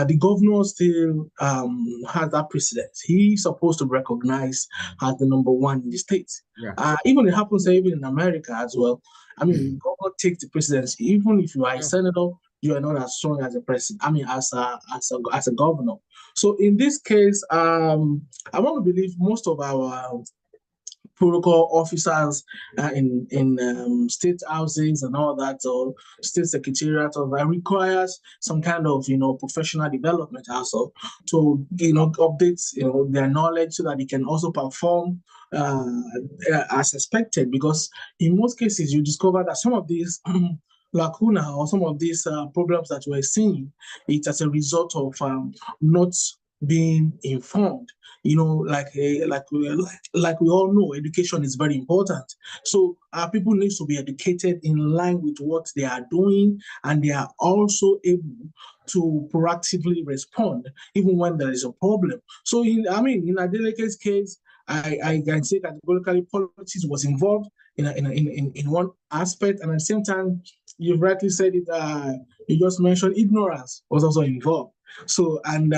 the governor still has that precedence. He's supposed to be recognized as the number one in the state. Yeah. Even it happens even in America as well. I mean, the governor takes the presidency. Even if you are a senator, you are not as strong as a president. I mean, as a governor. So in this case, I want to believe most of our protocol officers in state houses and all that, or state secretariat, or that requires some kind of professional development also to update their knowledge so that they can also perform as expected. Because in most cases, you discover that some of these lacuna or some of these problems that we're seeing, it's as a result of not being informed. Like we all know, education is very important. So people need to be educated in line with what they are doing, and they are also able to proactively respond even when there is a problem. So in Adeleke's case, I can say categorically politics was involved in one aspect, and at the same time, you've rightly said it. You just mentioned ignorance was also involved. So, and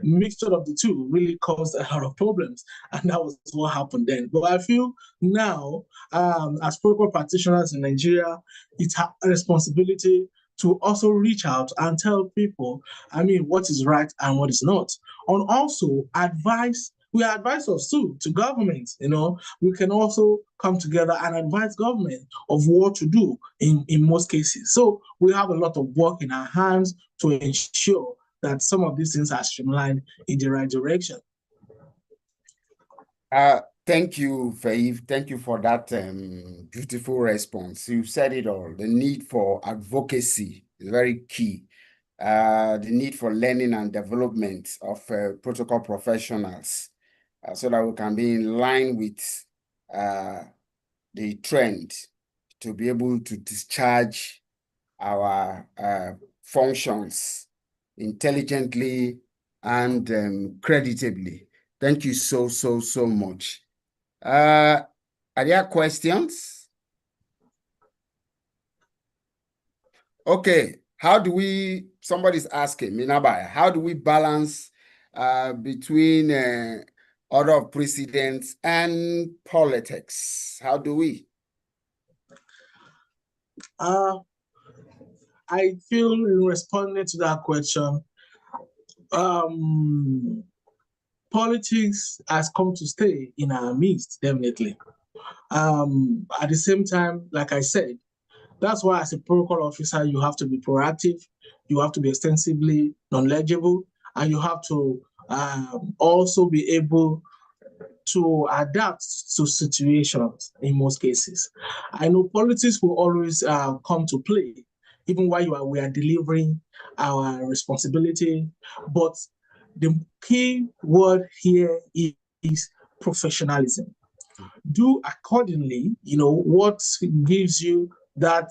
mixture of the two really caused a lot of problems, and that was what happened then. But I feel now, as protocol practitioners in Nigeria, it's a responsibility to also reach out and tell people, what is right and what is not, and also advise. We are advisors too to government. We can also come together and advise government of what to do in most cases. So we have a lot of work in our hands to ensure that some of these things are streamlined in the right direction. Thank you, Faiv. Thank you for that beautiful response. You said it all. The need for advocacy is very key. The need for learning and development of protocol professionals so that we can be in line with the trend to be able to discharge our functions intelligently and creditably. Thank you so much. Are there questions? Okay, somebody's asking, Minabaya, how do we balance between order of precedence, and politics. How do we? I feel in responding to that question, politics has come to stay in our midst, definitely. At the same time, like I said, that's why as a protocol officer, you have to be proactive, you have to be extensively knowledgeable, and you have to also be able to adapt to situations in most cases. I know politics will always come to play, even while we are delivering our responsibility. But the key word here is professionalism. Do accordingly, what gives you that,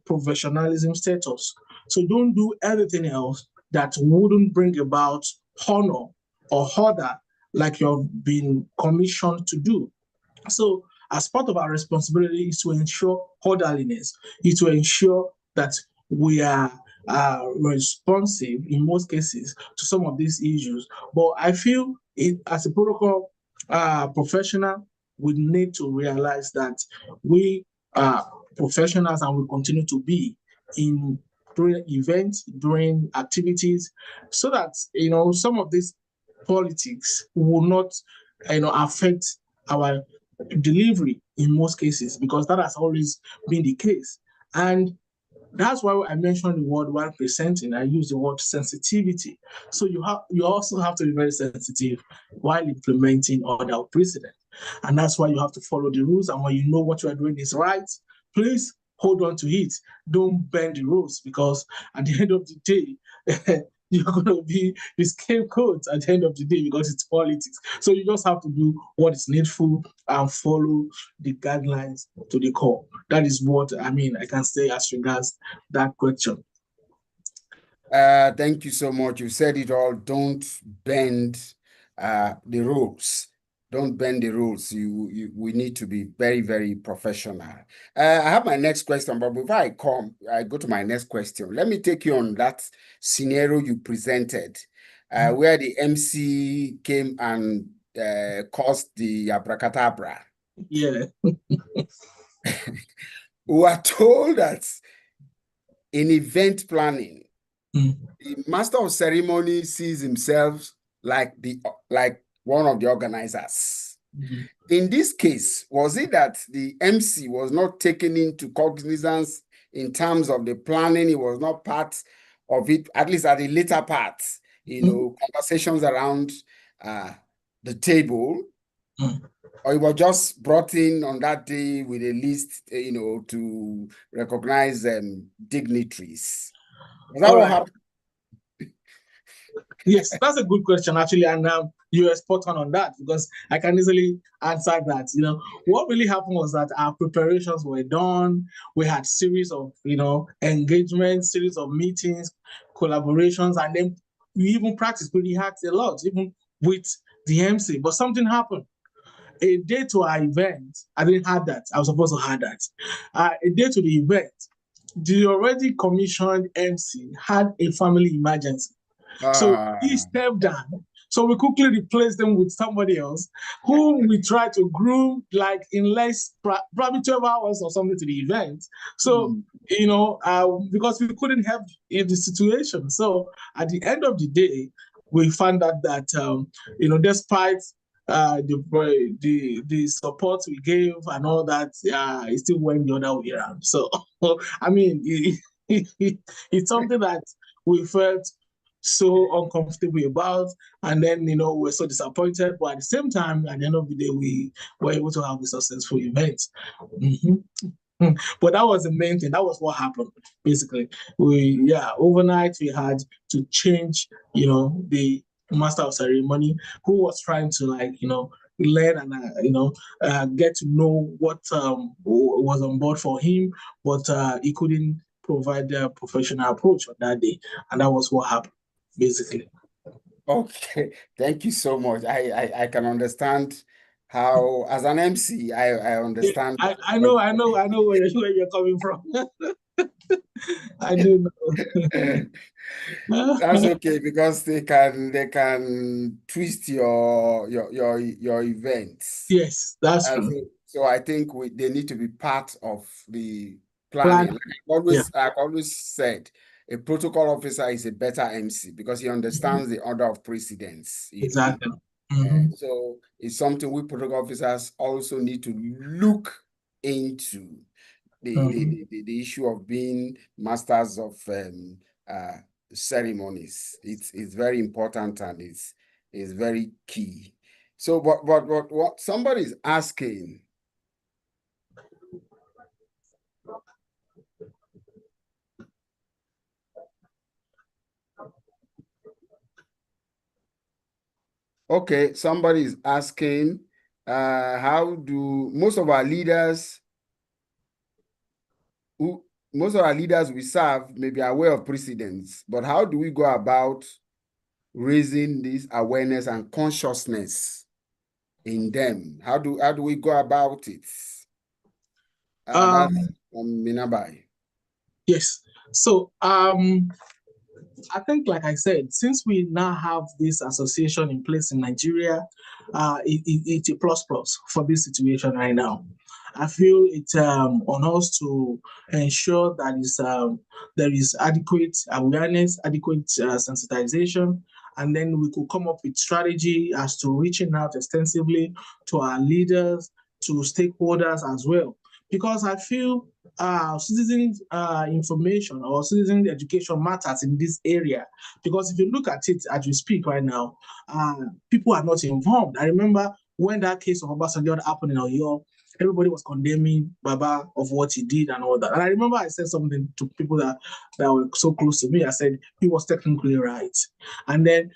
professionalism status. So don't do anything else that wouldn't bring about honor or order like you've been commissioned to do. So, as part of our responsibility is to ensure orderliness, is to ensure that we are responsive in most cases to some of these issues. But I feel as a protocol professional, we need to realize that we are professionals and we continue to be in during events, during activities, so that some of these politics will not affect our delivery in most cases, because that has always been the case. And that's why I mentioned the word while presenting. I use the word sensitivity. So you also have to be very sensitive while implementing order of precedent. And that's why you have to follow the rules. And when you know what you are doing is right, please hold on to it. Don't bend the rules, because at the end of the day, you're going to be the scapegoat at the end of the day, because it's politics. So you just have to do what is needful and follow the guidelines to the core. That is what I can say as regards that question. Thank you so much. You said it all. Don't bend the rules. Don't bend the rules. We need to be very, very professional. I have my next question, but before I go to my next question, let me take you on that scenario you presented, where the MC came and caused the abracadabra. Yeah. We are told that in event planning, the master of ceremony sees himself like one of the organizers. In this case, was it that the MC was not taken into cognizance in terms of the planning? It was not part of it, at least at the later part, conversations around the table, or it was just brought in on that day with a list, to recognize dignitaries. Was that what happened? Yes, that's a good question, actually, and you are spot on that, because I can easily answer that. What really happened was that our preparations were done. We had series of, engagements, series of meetings, collaborations, and then we even practiced pretty hard a lot, even with the MC. But something happened. A day to our event, I didn't have that. I was supposed to have that. A day to the event, the already commissioned MC had a family emergency. So he stepped down. So we quickly replaced them with somebody else whom we tried to groom like in less, probably 12 hours or something to the event. So, because we couldn't help in the situation. So at the end of the day, we found out that, despite the support we gave and all that, it still went the other way around. So, it's something that we felt so uncomfortable about, and then we're so disappointed, but at the same time, at the end of the day, we were able to have a successful event. But that was the main thing. That was what happened basically. Overnight we had to change the master of ceremony, who was trying to learn and get to know what was on board for him, but he couldn't provide a professional approach on that day, and that was what happened basically. Okay, thank you so much. I can understand how, as an MC, I understand. I know where you're coming from. I do know. That's okay because they can twist your events. Yes, that's And true. so I think they need to be part of the Plan. planning. Like Yeah. I've always said, a protocol officer is a better MC because he understands the order of precedence, Exactly. Mm-hmm. So it's something we protocol officers also need to look into Mm-hmm. the issue of being masters of uh, ceremonies. It's very important and it's very key. So, but what somebody's asking. Okay, somebody is asking, how do most of our leaders we serve may be aware of precedents, but how do we go about raising this awareness and consciousness in them? How do we go about it? That's Um, from Minabai. yes. So I think, like I said, since we now have this association in place in Nigeria, it's a plus plus for this situation right now. I feel it's on us to ensure that there is adequate awareness, adequate sensitization, and then we could come up with strategy as to reaching out extensively to our leaders, to stakeholders as well. Because I feel citizen information or citizen education matters in this area. Because if you look at it as we speak right now, people are not informed. I remember when that case of Obasanjo happened in Oyo, everybody was condemning Baba of what he did and all that. And I remember I said something to people that were so close to me. I said he was technically right. And then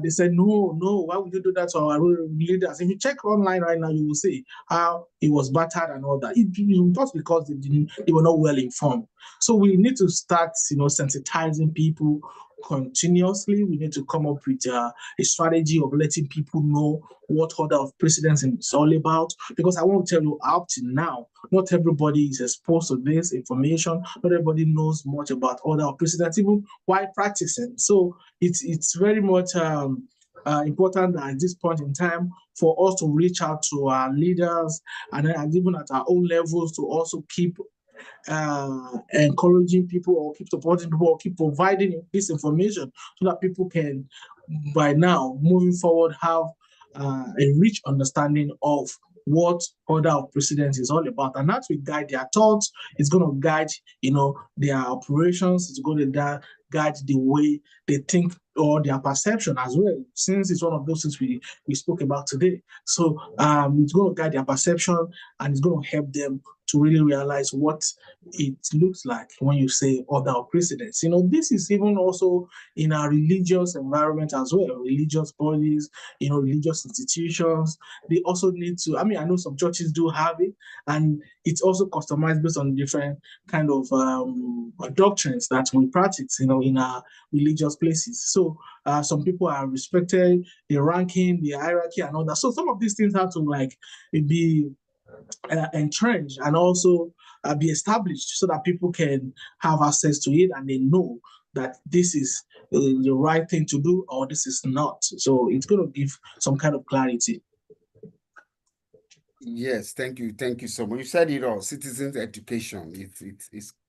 they said, no, why would you do that to our leaders? If you check online right now, you will see how he was battered and all that. Just because they were not well informed. So we need to start, sensitizing people continuously. We need to come up with a strategy of letting people know what order of precedence is all about. Because I want to tell you, up to now, not everybody is exposed to this information. Not everybody knows much about order of precedence, even while practicing. So it's very much important at this point in time for us to reach out to our leaders and even at our own levels to also keep encouraging people or keep supporting people or keep providing this information so that people can, by now, moving forward, have a rich understanding of what order of precedence is all about. And that will guide their thoughts. It's going to guide, their operations. It's going to guide the way they think or their perception as well, since it's one of those things we spoke about today. So it's going to guide their perception and it's going to help them to really realize what it looks like when you say order of precedence. This is even also in our religious environment as well, religious bodies, religious institutions. They also need to, I know some churches do have it, and it's also customized based on different kind of doctrines that we practice, in our religious places. So some people are respected, the ranking, the hierarchy, and all that. So some of these things have to be entrenched and also be established so that people can have access to it and they know that this is the right thing to do or this is not. So it's going to give some kind of clarity. Yes, thank you so much. You said it all. Citizens education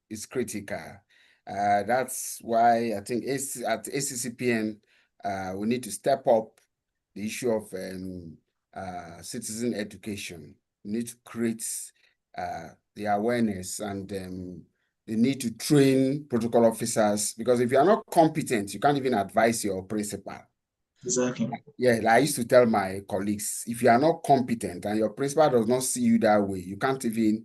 it's critical. That's why I think at ACPPN we need to step up the issue of citizen education. We need to create the awareness and the need to train protocol officers, because if you are not competent, you can't even advise your principal. Exactly. Yeah, I used to tell my colleagues, if you are not competent and your principal does not see you that way, you can't even,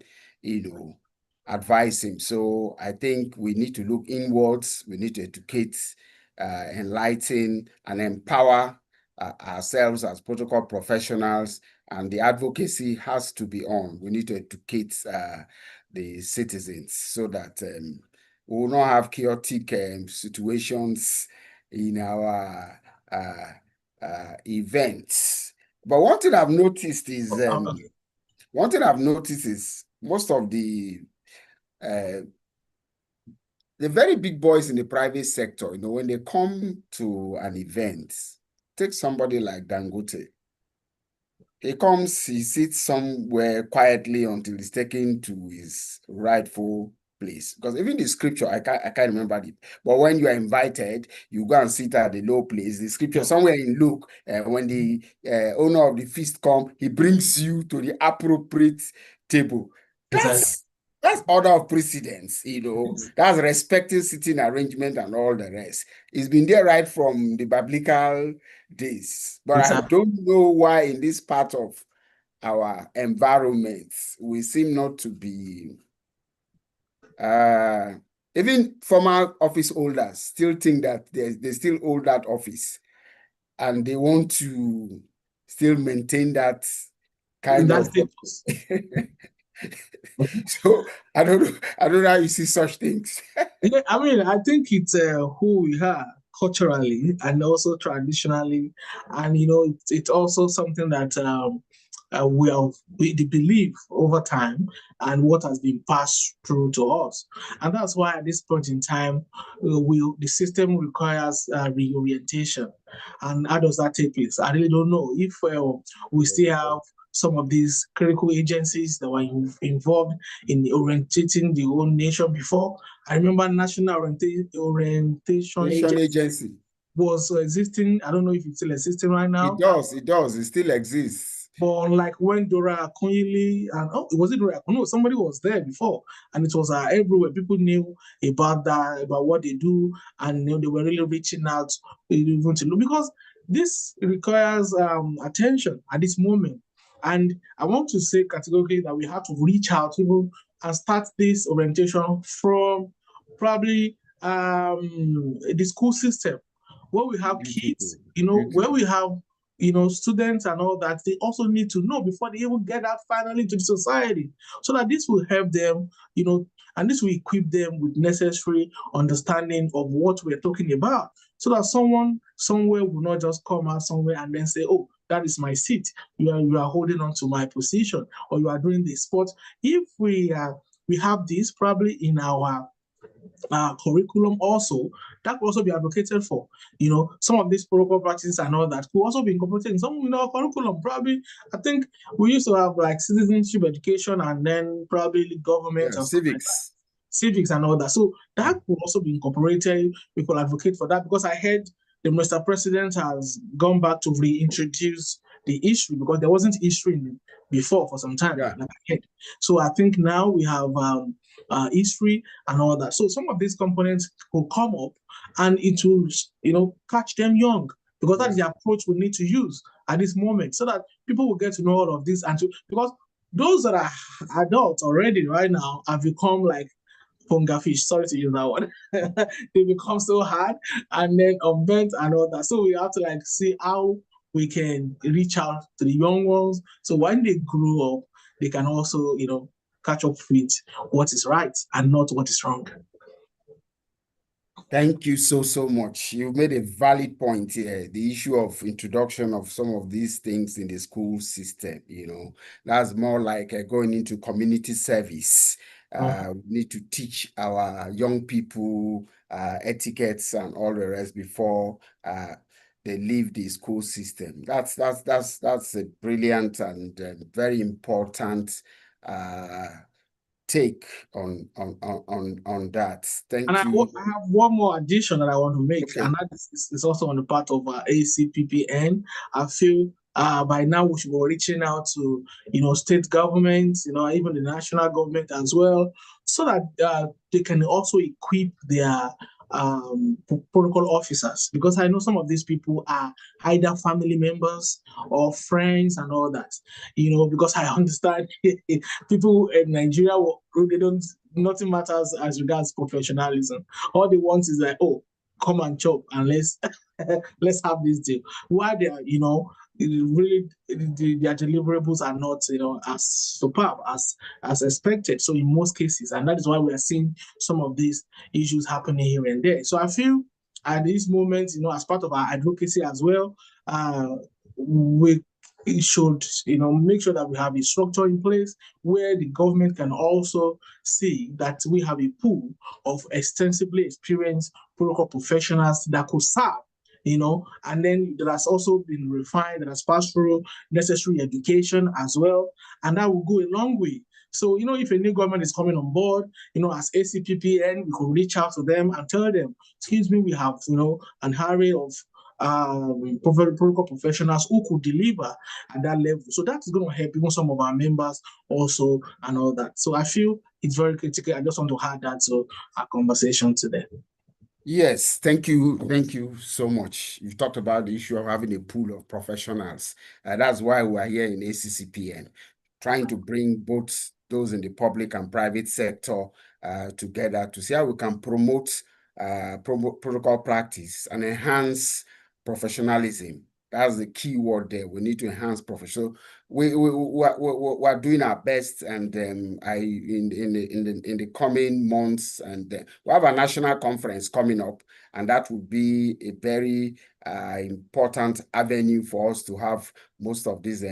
advise him. So I think we need to look inwards. We need to educate, enlighten, and empower ourselves as protocol professionals. And the advocacy has to be on. We need to educate the citizens so that we will not have chaotic situations in our events. But one thing I've noticed is most of the the very big boys in the private sector, when they come to an event, take somebody like Dangote. He comes, he sits somewhere quietly until he's taken to his rightful place. Because even the scripture, I can't remember it. But when you are invited, you go and sit at the low place. The scripture somewhere in Luke, when the owner of the feast come, he brings you to the appropriate table. That's order of precedence, That's respecting sitting arrangement and all the rest. It's been there right from the biblical days. But I don't know why in this part of our environment, we seem not to be, even former office holders still think that they still hold that office and they want to still maintain that kind of status. So I don't know how you see such things. Yeah, I mean, I think it's who we are culturally and also traditionally, and it's also something that we believe over time and what has been passed through to us, and that's why at this point in time, the system requires reorientation. And how does that take place? I really don't know if we still have some of these critical agencies that were involved in orientating the whole nation before. I remember National Orientation Agency was existing. I don't know if it's still existing right now. It does. It still exists. But like when Dora Akunyili and was it Dora? No, somebody was there before, and it was everywhere. People knew about that, about what they do, and they were really reaching out even to look, because this requires attention at this moment. And I want to say categorically that we have to reach out even and start this orientation from probably the school system, where we have kids, where we have students and all that. They also need to know before they even get out finally to the society, so that this will help them, and this will equip them with necessary understanding of what we're talking about, so that someone somewhere will not just come out somewhere and then say, oh, that is my seat. You are holding on to my position, or you are doing this. But if we have this probably in our curriculum also, that could also be advocated for. Some of these protocol practices and all that could also be incorporated in some our curriculum. Probably, I think we used to have like citizenship education and then probably government and civics. Civics and all that. So that could also be incorporated. We could advocate for that, because I heard the Mr. President has gone back to reintroduce the history, because there wasn't history before for some time. Yeah. So I think now we have history and all that. So some of these components will come up, and it will, catch them young, because that's the approach we need to use at this moment, so that people will get to know all of this. And because those that are adults already right now have become like hunger fish, sorry to use that one. They become so hard and then unbent and all that. So we have to see how we can reach out to the young ones, so when they grow up, they can also, catch up with what is right and not what is wrong. Thank you so much. You made a valid point here. The issue of introduction of some of these things in the school system, that's more like going into community service. We need to teach our young people etiquettes and all the rest before they leave the school system. That's a brilliant and very important take on that. Thank you. I have one more addition that I want to make, Okay. and that is also on the part of ACPPN. I feel by now we should be reaching out to state governments, even the national government as well, so that they can also equip their protocol officers, because I know some of these people are either family members or friends and all that, because I understand people in Nigeria, they don't, nothing matters as regards professionalism. All they want is like, oh, come and chop and let's let's have this deal. Why they are, really their deliverables are not, as superb as expected. So in most cases, and that is why we are seeing some of these issues happening here and there. So I feel at this moment, as part of our advocacy as well, we it should, make sure that we have a structure in place where the government can also see that we have a pool of extensively experienced protocol professionals that could serve, and then that has also been refined, that has passed through necessary education as well, and that will go a long way. So, if a new government is coming on board, as ACPPN, we could reach out to them and tell them, excuse me, we have, an array of protocol professionals who could deliver at that level. So that is going to help even some of our members also and all that. So I feel it's very critical. I just want to add that to our conversation today. Yes, thank you. Thank you so much. You talked about the issue of having a pool of professionals. That's why we are here in ACCPN, trying to bring both those in the public and private sector together to see how we can promote protocol practice and enhance professionalism. That's the key word there. We need to enhance professional. We are doing our best, and in the coming months, and we have a national conference coming up, and that would be a very important avenue for us to have most of this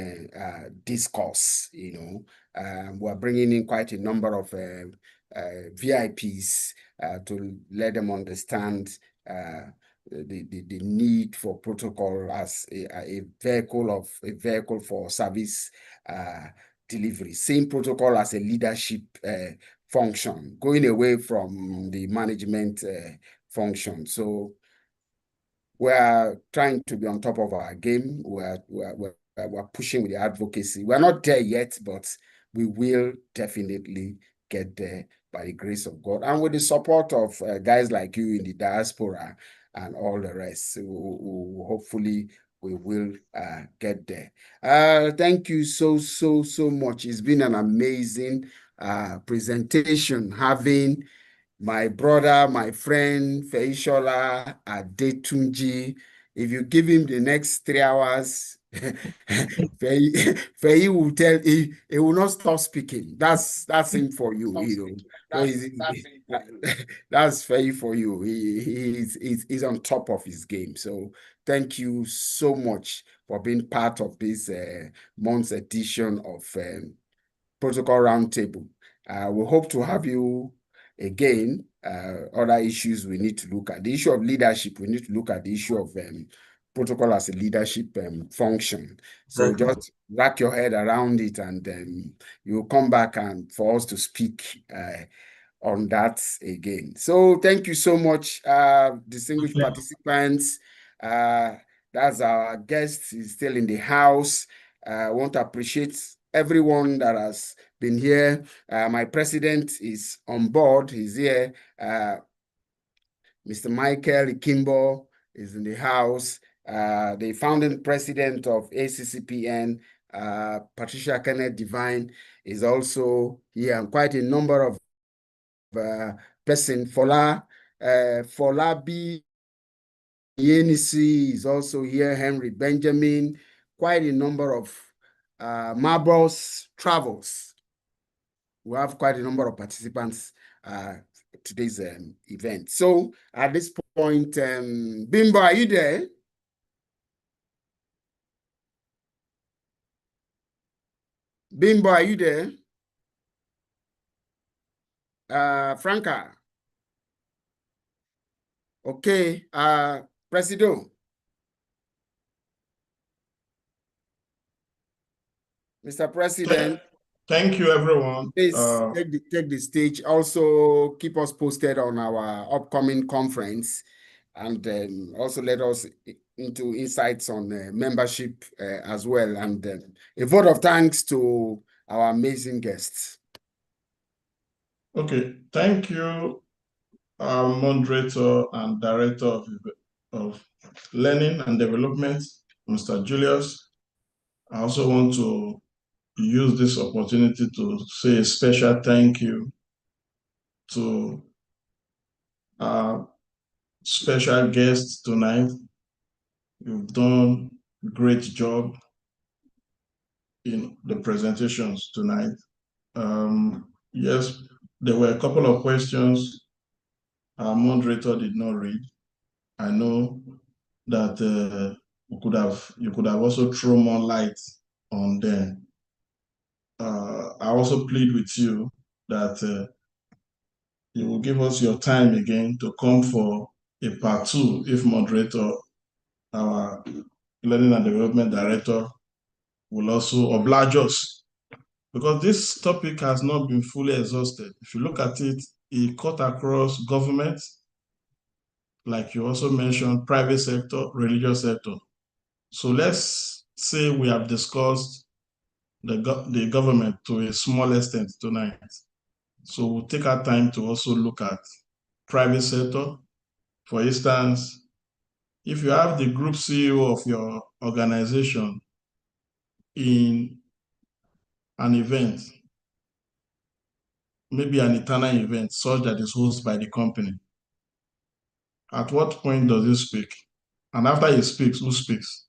discourse. We are bringing in quite a number of VIPs to let them understand the need for protocol as a vehicle for service delivery, seeing protocol as a leadership function, going away from the management function. So we're trying to be on top of our game. We're pushing with the advocacy. We're not there yet, but we will definitely get there by the grace of God and with the support of guys like you in the diaspora and all the rest. So hopefully we will get there. Thank you so much. It's been an amazing presentation, having my brother, my friend, Feishola Adetunji. If you give him the next 3 hours, Fei will tell he will not stop speaking. That's him for you, that's Fei for you. He's on top of his game. So thank you so much for being part of this month's edition of Protocol Roundtable. We hope to have you again. Other issues we need to look at. The issue of leadership, we need to look at the issue of protocol as a leadership function. So just wrap your head around it, and you'll come back and for us to speak on that again. So thank you so much, distinguished participants. That's our guest. He's still in the house. I want to appreciate everyone that has been here. My president is on board. He's here. Mr. Michael Ikimbo is in the house. The founding president of ACCPN, Patricia Kenneth Divine, is also here, and quite a number of persons. Folabi Yenisi is also here, Henry Benjamin, quite a number of Marbles Travels. We have quite a number of participants today's event. So at this point, Bimbo, are you there? Bimbo, are you there? Franca. Okay, Presido. Mr. President. Thank you, everyone. Please take the stage. Also, keep us posted on our upcoming conference, and also let us into insights on membership as well. And a vote of thanks to our amazing guests. Okay, thank you, our moderator and director of learning and development, Mr. Julius. I also want to use this opportunity to say a special thank you to our special guests tonight. You've done a great job in the presentations tonight. Yes, there were a couple of questions our moderator did not read. I know that you could have also thrown more light on them. I also plead with you that you will give us your time again to come for a part 2 if moderator, our Learning and Development Director, will also oblige us. Because this topic has not been fully exhausted. If you look at it, it cut across government, like you also mentioned, private sector, religious sector. So let's say we have discussed the government to a small extent tonight. So we'll take our time to also look at private sector. For instance, if you have the group CEO of your organization in an event, maybe an internal event such that is hosted by the company, at what point does he speak? And after he speaks, who speaks?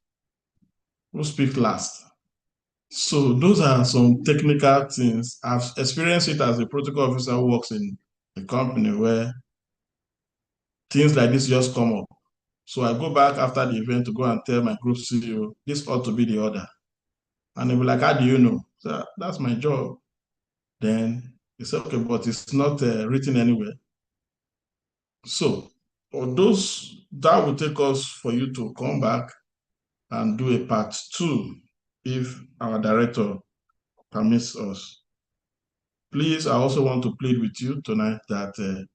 Who speaks last? So those are some technical things. I've experienced it as a protocol officer who works in a company where things like this just come up. So I go back after the event to go and tell my group CEO, this ought to be the order. And they'll be like, how do you know? So that's my job. Then he said, okay, but it's not written anywhere. So that will take us for you to come back and do a part 2 if our director permits us. Please, I also want to plead with you tonight that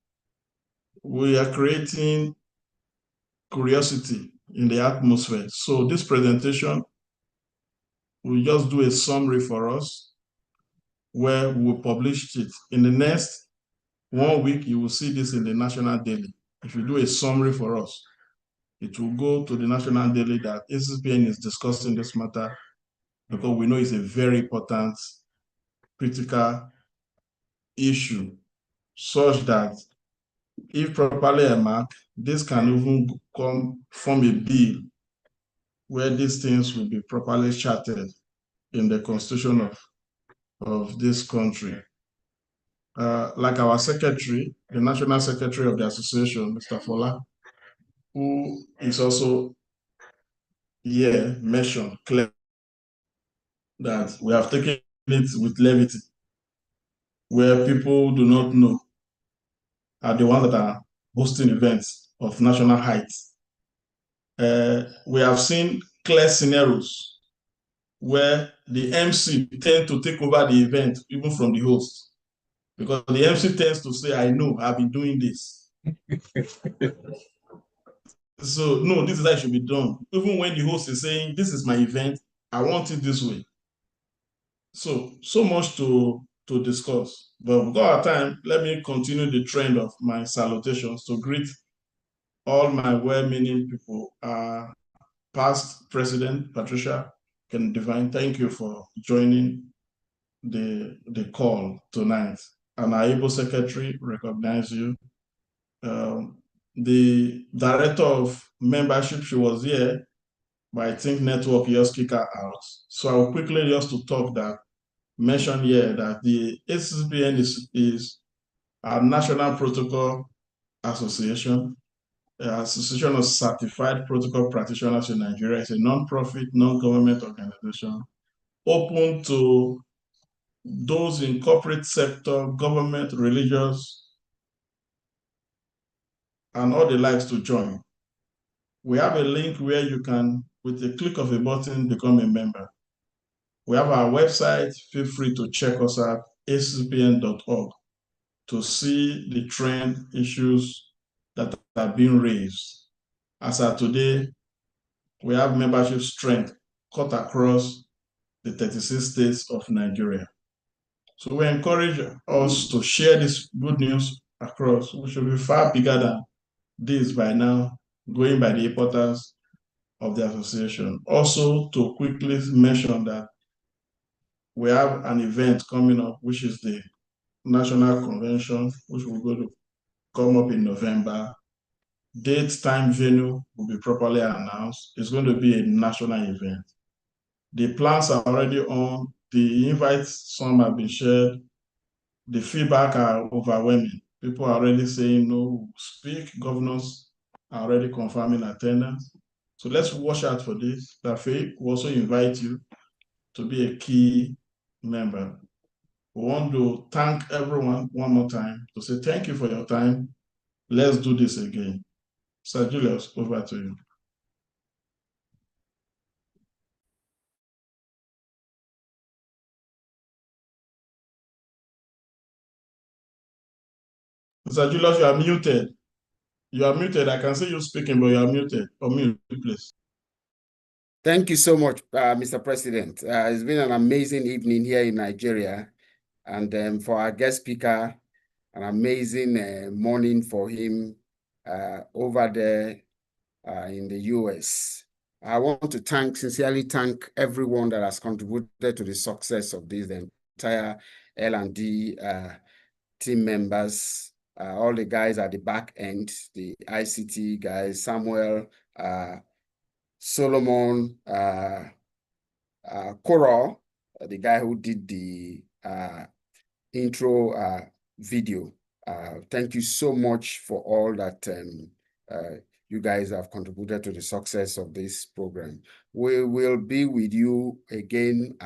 we are creating curiosity in the atmosphere. So this presentation will just do a summary for us where we will publish it. In the next 1 week, you will see this in the National Daily. If you do a summary for us, it will go to the National Daily that ACPPN is discussing this matter because we know it's a very important, critical issue, such that if properly marked, this can even form a bill where these things will be properly charted in the constitution of this country. Like our secretary, the national secretary of the association, Mr. Fola, who is also here mentioned clearly that we have taken it with levity, where people do not know are the ones that are hosting events of national height. We have seen clear scenarios where the MC tend to take over the event, even from the host, because the MC tends to say, I know, I've been doing this. So, no, this is how it should be done. Even when the host is saying, this is my event, I want it this way. So much to discuss. But with our time, let me continue the trend of my salutations to greet all my well-meaning people. Past President Patricia Ken Divine, thank you for joining the call tonight. And our able secretary recognize you. The director of membership, she was here, but I think network just kick her out. So I will quickly just to talk that, mention here that the ACPPN is our National Protocol Association, Association of Certified Protocol Practitioners in Nigeria. It's a non-profit, non-government organization open to those in corporate sector, government, religious, and all the likes to join. We have a link where you can, with a click of a button, become a member. We have our website. Feel free to check us out, acpn.org, to see the trend issues that are being raised. As of today, we have membership strength cut across the 36 states of Nigeria. So we encourage us to share this good news across. We should be far bigger than this by now, going by the importance of the association. Also, to quickly mention that we have an event coming up, which is the National Convention, which will go to come up in November. Date, time, venue will be properly announced. It's going to be a national event. The plans are already on. The invites, some have been shared. The feedback are overwhelming. People are already saying no, speak. Governors are already confirming attendance. So let's watch out for this. That we also invite you to be a key member. We want to thank everyone one more time to say thank you for your time. Let's do this again. Sir Julius, over to you. Sir Julius, you are muted. You are muted. I can see you speaking, but you are muted. Unmute, please. Thank you so much, Mr. President. It's been an amazing evening here in Nigeria. And for our guest speaker, an amazing morning for him over there in the US. I want to sincerely thank everyone that has contributed to the success of this, the entire L&D team members, all the guys at the back end, the ICT guys, Samuel, Solomon, Coral, the guy who did the intro video. Thank you so much for all that you guys have contributed to the success of this program. We will be with you again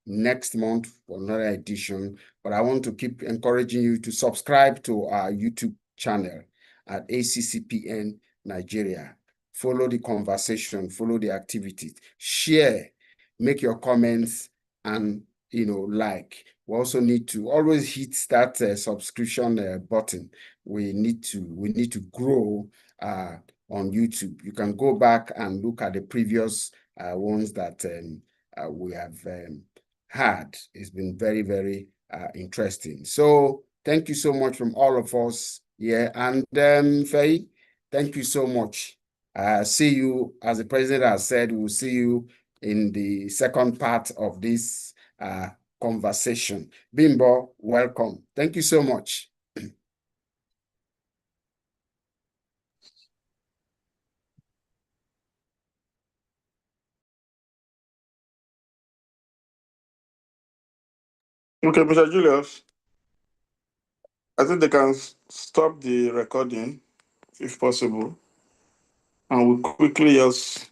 next month for another edition, but I want to keep encouraging you to subscribe to our YouTube channel at ACCPN Nigeria. Follow the conversation, follow the activities, share, make your comments, and like. We also need to always hit that subscription button. We need to grow on YouTube. You can go back and look at the previous ones that we have had. It's been very, very interesting. So thank you so much from all of us here. And Faye, thank you so much. See you, as the president has said, we'll see you in the second part of this conversation. Bimbo, welcome. Thank you so much. Okay, Mr. Julius, I think they can stop the recording if possible, and we'll quickly just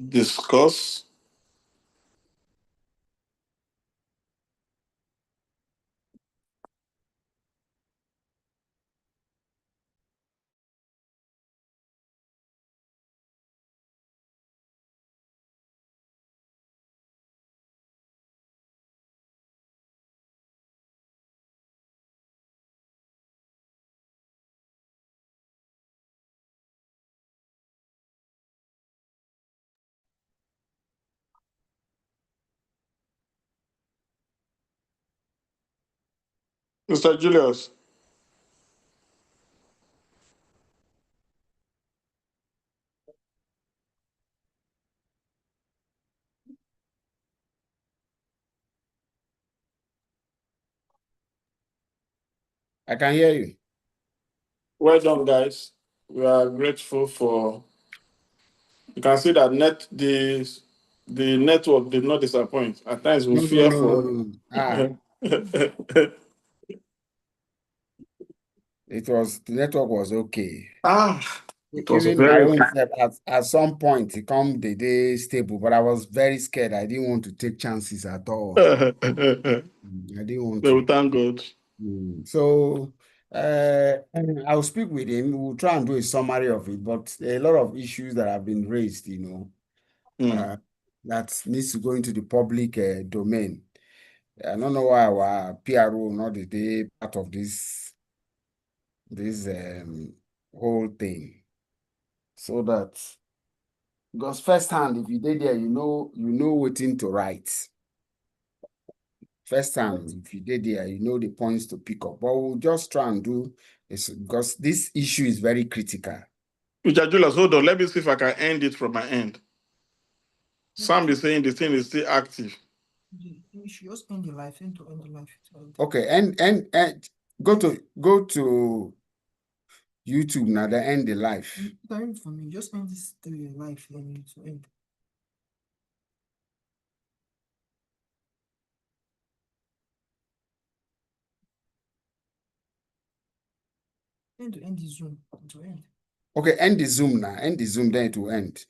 discuss. Mr. Julius. I can hear you. Well done, guys. We are grateful for. You can see that the network did not disappoint. At times we fear for. No. The network was okay. It was Even very. my own at some point it come the day stable, but I was very scared. I didn't want to take chances at all. I didn't want to. Thank God. So I'll speak with him. We'll try and do a summary of it, but a lot of issues that have been raised, that needs to go into the public domain. I don't know why our PRO not the part of this whole thing. So that, because firsthand, if you did there, you know what to write. Firsthand, if you did there, you know the points to pick up. But we'll just try and do this because this issue is very critical. Mr. Julius, hold on. Let me see if I can end it from my end. Sam is saying the thing is still active. You should just end the life, end the life. Okay, and go to YouTube now, then end the life. For me, just end this life and to end. End the Zoom to end. Okay, end the Zoom now. End the Zoom, then it will end.